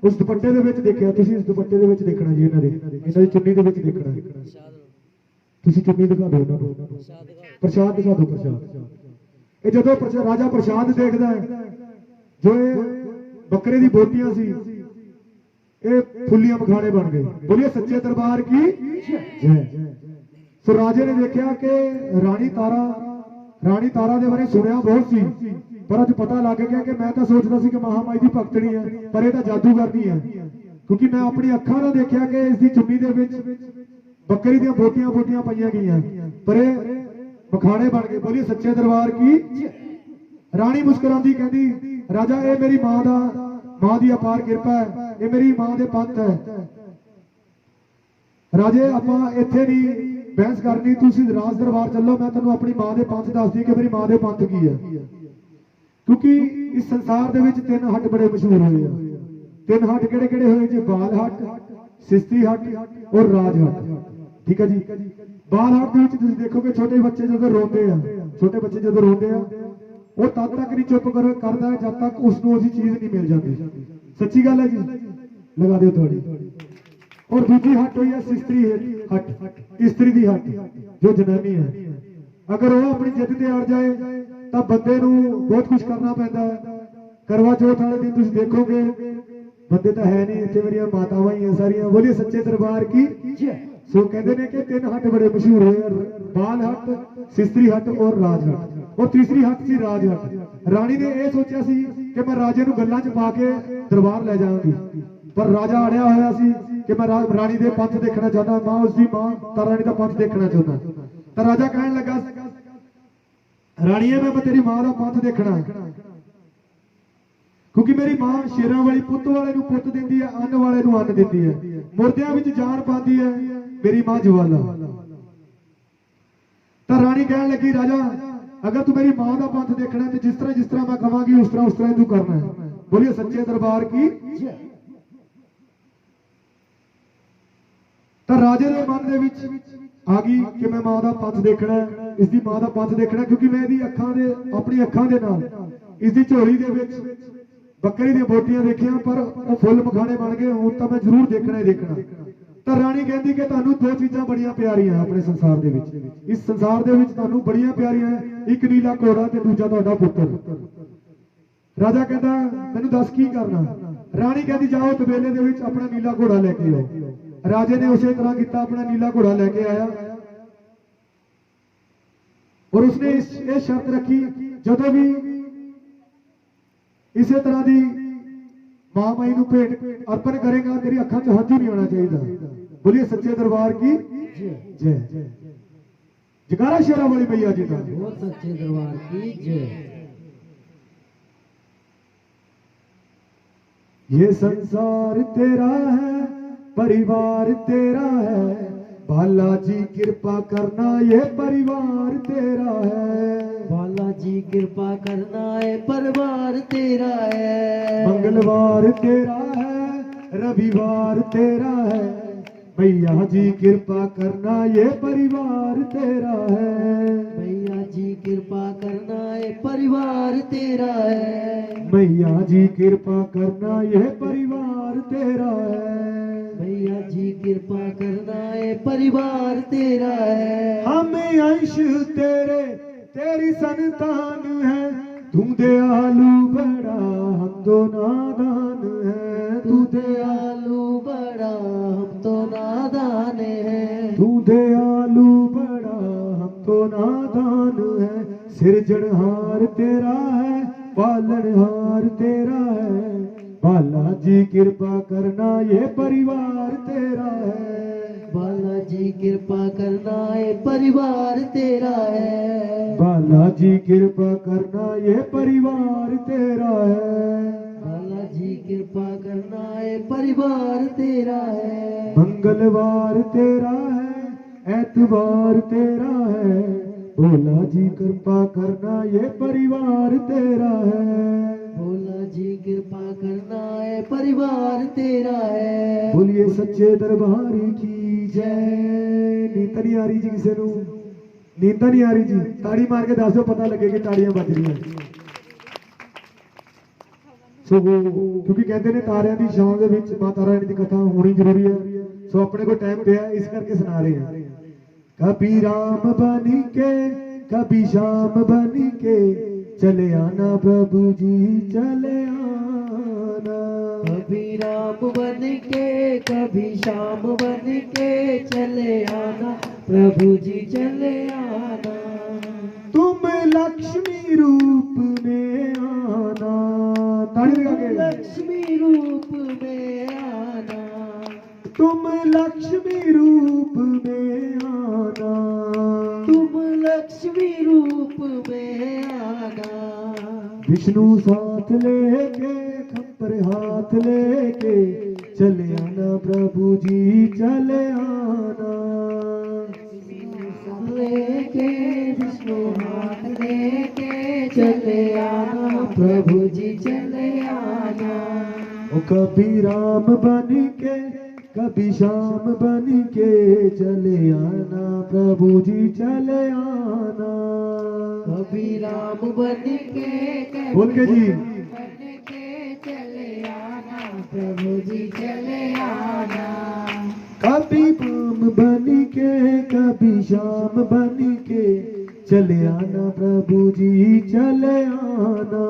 ਉਸ ਦੁਪੱਟੇ ਦੇ ਵਿੱਚ ਦੇਖਿਆ, ਤੁਸੀਂ ਇਸ ਦੁਪੱਟੇ ਦੇ ਵਿੱਚ ਦੇਖਣਾ ਜੀ ਇਹਨਾਂ ਦੀ ਚੁੰਨੀ ਦੇ ਵਿੱਚ ਦੇਖਣਾ। ਤੁਸੀਂ ਚੁੰਨੀ ਦਿਖਾ ਦਿਓ ਇਹਨਾਂ ਨੂੰ, ਪ੍ਰਸ਼ਾਦ ਦਿਖਾ ਦਿਓ ਪ੍ਰਸ਼ਾਦ। ਇਹ ਜਦੋਂ ਰਾਜਾ ਪ੍ਰਸ਼ਾਦ ਦੇਖਦਾ ਹੈ, ਜੋ ਇਹ ਬੱਕਰੇ ਦੀ ਬੋਟੀਆਂ ਸੀ ਇਹ ਫੁੱਲੀਆਂ ਮਖਾਣੇ ਬਣ ਗਏ। ਬੋਲੀਏ ਸੱਚੇ ਦਰਬਾਰ ਕੀ ਜੈ। ਸੋ ਰਾਜੇ ਨੇ ਦੇਖਿਆ ਕਿ ਰਾਣੀ ਤਾਰਾ ਦੇ ਬਾਰੇ ਸੁਣਿਆ ਬਹੁਤ ਸੀ, ਪਰ ਅੱਜ ਪਤਾ ਲੱਗ ਗਿਆ ਕਿ ਮੈਂ ਤਾਂ ਸੋਚਦਾ ਸੀ ਕਿ ਮਹਾਮਾਈ ਦੀ ਭਗਤਣੀ ਹੈ, ਪਰ ਇਹ ਤਾਂ ਜਾਦੂਗਰਨੀ ਹੈ, ਕਿਉਂਕਿ ਮੈਂ ਆਪਣੀ ਅੱਖਾਂ ਨਾਲ ਦੇਖਿਆ ਕਿ ਇਸ ਦੀ ਚੁੰਨੀ ਦੇ ਵਿੱਚ ਬੱਕਰੀ ਦੀਆਂ ਬੋਟੀਆਂ ਪਾਈਆਂ ਗਈਆਂ, ਪਰ ਇਹ ਮਖਾਣੇ ਬਣ ਗਏ। ਬੋਲੀਏ ਸੱਚੇ ਦਰਬਾਰ ਕੀ। ਰਾਣੀ ਮੁਸਕਰਾਉਂਦੀ ਕਹਿੰਦੀ ਰਾਜਾ ਇਹ ਮੇਰੀ ਮਾਂ ਦੀ ਅਪਾਰ ਕਿਰਪਾ ਹੈ, ਇਹ ਮੇਰੀ ਮਾਂ ਦੇ ਪੰਥ ਹੈ। ਰਾਜੇ ਆਪਾਂ ਇੱਥੇ ਨਹੀਂ ਬਹਿਸ ਕਰਨੀ, ਤੁਸੀਂ ਰਾਜ ਦਰਬਾਰ ਚੱਲੋ, ਮੈਂ ਤੁਹਾਨੂੰ ਆਪਣੀ ਮਾਂ ਦੇ ਪੰਥ ਦੱਸਦੀ ਕਿ ਮੇਰੀ ਮਾਂ ਦੇ ਪੰਥ ਕੀ ਹੈ। ਕਿਉਂਕਿ ਇਸ ਸੰਸਾਰ ਦੇ ਵਿੱਚ 3 ਹੱਟ ਬੜੇ ਮਸ਼ਹੂਰ ਹੋਏ ਆ। 3 ਹੱਟ ਕਿਹੜੇ ਹੋਏ ਜੀ? ਬਾਲ ਹੱਟ, ਸਿਸਤਰੀ ਹੱਟ ਔਰ ਰਾਜ ਹੱਟ। ਠੀਕ ਹੈ ਜੀ। ਬਾਲ ਹੱਟ ਦੇ ਵਿੱਚ ਤੁਸੀਂ ਦੇਖੋਗੇ ਛੋਟੇ ਬੱਚੇ ਜਦੋਂ ਰੋਂਦੇ ਆ ਉਹ ਤਦ ਤੱਕ ਨਹੀਂ ਚੁੱਪ ਕਰਦਾ ਜਦ ਤੱਕ ਉਸ ਨੂੰ ਉਹਦੀ ਚੀਜ਼ ਨਹੀਂ ਮਿਲ ਜਾਂਦੀ। ਸੱਚੀ ਗੱਲ ਹੈ ਜੀ, ਲਗਾ ਦਿਓ ਥੋੜੀ। ਔਰ ਦੂਜੀ ਹੱਟ ਹੋਈ ਹੈ ਸਿਸਤਰੀ ਹੱਟ, ਇਸਤਰੀ ਦੀ ਹੱਟ, ਜੋ ਜਨਾਨੀ ਹੈ। ਅਗਰ ਉਹ ਆਪਣੀ ਜਿੱਦ ਤੇ ਅੜ ਜਾਏ ਤਾਂ ਬੰਦੇ ਨੂੰ ਬਹੁਤ ਕੁਝ ਕਰਨਾ ਪੈਂਦਾ ਹੈ। ਕਰਵਾ ਚੌਥ ਵਾਲੇ ਦਿਨ ਤੁਸੀਂ ਦੇਖੋਗੇ ਬੰਦੇ ਤਾਂ ਹੈ ਨਹੀਂ, ਇੱਥੇ ਮੇਰੀਆਂ ਮਾਤਾਵਾਂ ਹੀ ਆ ਸਾਰੀਆਂ। ਬੋਲੀਏ ਸੱਚੇ ਦਰਬਾਰ ਕੀ। ਸੋ ਕਹਿੰਦੇ ਨੇ ਕਿ 3 ਹੱਟ ਬੜੇ ਮਸ਼ਹੂਰ ਹੋਏ, ਬਾਲ ਹੱਟ, ਸਿਸਤਰੀ ਹੱਟ ਔਰ ਰਾਜ ਹੱਟ। ਔਰ ਤੀਸਰੀ ਹੱਟ ਸੀ ਰਾਜ ਹੱਟ। ਰਾਣੀ ਨੇ ਇਹ ਸੋਚਿਆ ਸੀ ਕਿ ਮੈਂ ਰਾਜੇ ਨੂੰ ਗੱਲਾਂ 'ਚ ਪਾ ਕੇ ਦਰਬਾਰ ਲੈ ਜਾਵਾਂਗੀ, ਪਰ ਰਾਜਾ ਅੜਿਆ ਹੋਇਆ ਸੀ ਕਿ ਮੈਂ ਰਾਣੀ ਦੇ ਪੰਥ ਦੇਖਣਾ ਚਾਹੁੰਦਾ, ਉਸ ਦੀ ਮਾਂ ਤਾਂ ਰਾਣੀ ਦਾ ਪੰਥ ਦੇਖਣਾ ਚਾਹੁੰਦਾ। ਤਾਂ ਰਾਜਾ ਕਹਿਣ ਲੱਗਾ ਰਾਣੀਏ ਮੈਂ ਤੇਰੀ ਮਾਂ ਦਾ ਪੰਥ ਦੇਖਣਾ, ਕਿਉਂਕਿ ਮੇਰੀ ਮਾਂ ਸ਼ੇਰਾਂ ਵਾਲੀ ਪੁੱਤ ਵਾਲੇ ਨੂੰ ਪੁੱਤ ਦਿੰਦੀ ਹੈ, ਅੰਨ ਵਾਲੇ ਨੂੰ ਅੰਨ ਦਿੰਦੀ ਹੈ, ਮੁਰਦਿਆਂ ਵਿੱਚ ਜਾਨ ਪਾਉਂਦੀ ਹੈ ਮੇਰੀ ਮਾਂ ਜਵਾਲਾ। ਤਾਂ ਰਾਣੀ ਕਹਿਣ ਲੱਗੀ ਰਾਜਾ ਅਗਰ ਤੂੰ ਮੇਰੀ ਮਾਂ ਦਾ ਪੰਥ ਦੇਖਣਾ ਤੇ ਜਿਸ ਤਰ੍ਹਾਂ ਮੈਂ ਕਹਾਂਗੀ ਉਸ ਤਰ੍ਹਾਂ ਤੂੰ ਕਰਨਾ ਹੈ। ਬੋਲੀਏ ਸੱਚੇ ਦਰਬਾਰ ਕੀ। ਤਾਂ ਰਾਜੇ ਦੇ ਮਨ ਦੇ ਵਿੱਚ ਆ ਗਈ ਕਿ ਮੈਂ ਮਾਂ ਦਾ ਪੰਥ ਦੇਖਣਾ, ਇਸ ਦੀ ਮਾਂ ਦਾ ਪੰਥ ਦੇਖਣਾ, ਕਿਉਂਕਿ ਮੈਂ ਇਹਦੀ ਆਪਣੀ ਅੱਖਾਂ ਦੇ ਨਾਲ ਇਸ ਦੀ ਝੋਲੀ ਦੇ ਵਿੱਚ ਬੱਕਰੀ ਦੀਆਂ ਬੋਟੀਆਂ ਦੇਖੀਆਂ, ਪਰ ਉਹ ਫੁੱਲ ਮਖਾਣੇ ਬਣ ਗਏ, ਹੁਣ ਤਾਂ ਮੈਂ ਜ਼ਰੂਰ ਦੇਖਣਾ ਹੀ ਦੇਖਣਾ। ਤਾਂ ਰਾਣੀ ਕਹਿੰਦੀ ਕਿ ਤੁਹਾਨੂੰ 2 ਚੀਜ਼ਾਂ ਬੜੀਆਂ ਪਿਆਰੀਆਂ ਆਪਣੇ ਸੰਸਾਰ ਦੇ ਵਿੱਚ, ਇਸ ਸੰਸਾਰ ਦੇ ਵਿੱਚ ਤੁਹਾਨੂੰ ਬੜੀਆਂ ਪਿਆਰੀਆਂ, ਇੱਕ ਨੀਲਾ ਘੋੜਾ ਤੇ ਦੂਜਾ ਤੁਹਾਡਾ ਪੁੱਤਰ। ਰਾਜਾ ਕਹਿੰਦਾ ਮੈਨੂੰ ਦੱਸ ਕੀ ਕਰਨਾ। ਰਾਣੀ ਕਹਿੰਦੀ ਜਾਓ ਤਬੇਲੇ ਦੇ ਵਿੱਚ ਆਪਣਾ ਨੀਲਾ ਘੋੜਾ ਲੈ ਕੇ ਆਓ। ਰਾਜੇ ਨੇ ਉਸੇ ਤਰ੍ਹਾਂ ਕੀਤਾ, ਆਪਣਾ ਨੀਲਾ ਘੋੜਾ ਲੈ ਕੇ ਆਇਆ ਔਰ ਉਸਨੇ ਇਹ ਸ਼ਰਤ ਰੱਖੀ ਜਦੋਂ ਵੀ ਇਸੇ ਤਰ੍ਹਾਂ ਦੀ ਮਾਂ ਮਾਈ ਨੂੰ ਭੇਟ ਅਰਪਣ ਕਰੇਗਾ ਤੇਰੀ ਅੱਖਾਂ 'ਚ ਹੰਝੂ ਨਹੀਂ ਆਉਣਾ ਚਾਹੀਦਾ। ਬੋਲੀਏ ਸੱਚੇ ਦਰਬਾਰ ਕੀ ਜੈ। ਜਕਾਰਾ ਸ਼ੇਰਾਂ ਵਾਲੀ ਭਈਆ ਜੀ ਦਾ। बोल सच्चे दरबार की जय। ये संसार तेरा है, परिवार तेरा है, बालाजी कृपा करना ये परिवार तेरा है। बालाजी कृपा करना है परिवार तेरा है। मंगलवार तेरा है, रविवार तेरा है, भैया जी कृपा करना ये परिवार तेरा है। भैया जी कृपा करना है परिवार तेरा है। भैया जी कृपा करना ये परिवार तेरा है। भैया जी कृपा करना है परिवार तेरा है। हमें अंश तेरे तेरी संतान है, तू दयालु बड़ा हम तो नादान है। तू दयालु बड़ा हम तो नादान है। तू दयालु बड़ा हम तो नादान है। सिरजनहार तेरा है, पालनहार तेरा है, बालाजी कृपा करना ये परिवार तेरा है। बालाजी कृपा करना है परिवार तेरा है। बालाजी कृपा करना ये परिवार तेरा है। बालाजी कृपा करना है परिवार तेरा है। मंगलवार तेरा है, एतवार तेरा है, भोला जी कृपा करना ये परिवार तेरा है। भोला जी कृपा करना है परिवार तेरा है। बोलिए सच्चे दरबारी की जय। नींद नहीं आ रही जी किसी को? नींद नहीं आ रही जी? ताड़ी मार के दस दो, पता लगे कि ताड़ियां बज रही हैं। ਸੋ ਕਿਉਂਕਿ ਕਹਿੰਦੇ ਨੇ ਤਾਰਿਆਂ ਦੀ ਛਾਂ ਦੇ ਵਿੱਚ ਮਾਤਾ ਰਾਣੀ ਦੀ ਕਥਾ ਹੋਣੀ ਜ਼ਰੂਰੀ ਹੈ। ਸੋ ਆਪਣੇ ਕੋਲ ਟਾਈਮ ਪਿਆ ਇਸ ਕਰਕੇ ਸੁਣਾ ਰਹੇ ਹਾਂ। कभी राम बन के कभी श्याम बन के चले आना प्रभु जी चले आना। कभी राम बन के कभी श्याम बन के चले आना प्रभु जी चले आना। तुम लक्ष्मी रूप में आना। ताली लगा के लक्ष्मी रूप में आना। तुम लक्ष्मी रूप में आना। तुम लक्ष्मी रूप में आना। विष्णु साथ लेके खप्पर हाथ लेके चले आना प्रभु जी चले आना। लेके विष्णु हाथ लेके चले आना प्रभु जी चले आना। ओ कभी राम बन के कभी श्याम बन के चले आना प्रभु जी चले आना। कभी राम बन के बोल के जी बन के चले आना प्रभु जी चले आना। कभी राम बन के कभी श्याम बन के चले आना प्रभु जी चले आना।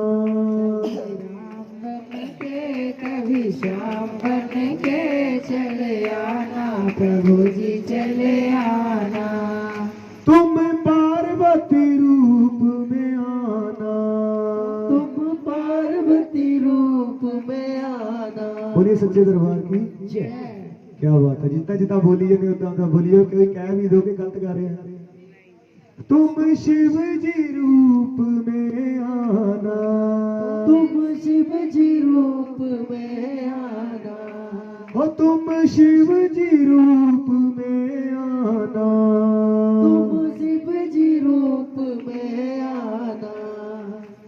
कभी श्याम बन के चले आना प्रभु जी चले आना। तुम पार्वती रूप में आना। तुम पार्वती रूप में आना। बोलिए सच्चे दरबार की जय। क्या बात है। जितना जितना बोलिए नहीं उतना उतना बोलिए। कोई कह भी दो कि गलत गा रहे हैं। तुम शिव जी रूप में आना। तुम शिव जी रूप में आना। ओ तुम शिव जी रूप में आना। तुम शिव जी रूप में आना।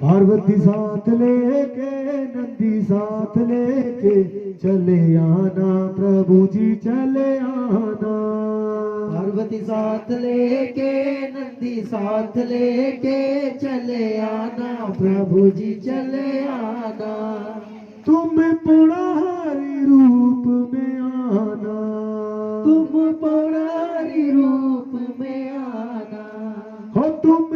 पार्वती साथ लेके नंदी साथ लेके चले आना प्रभु जी चले आना। पार्वती साथ लेके नंदी साथ लेके चले आना प्रभु जी चले आना। तुम पुरारी रूप में आना। तुम पुरारी रूप में आना। हो तुम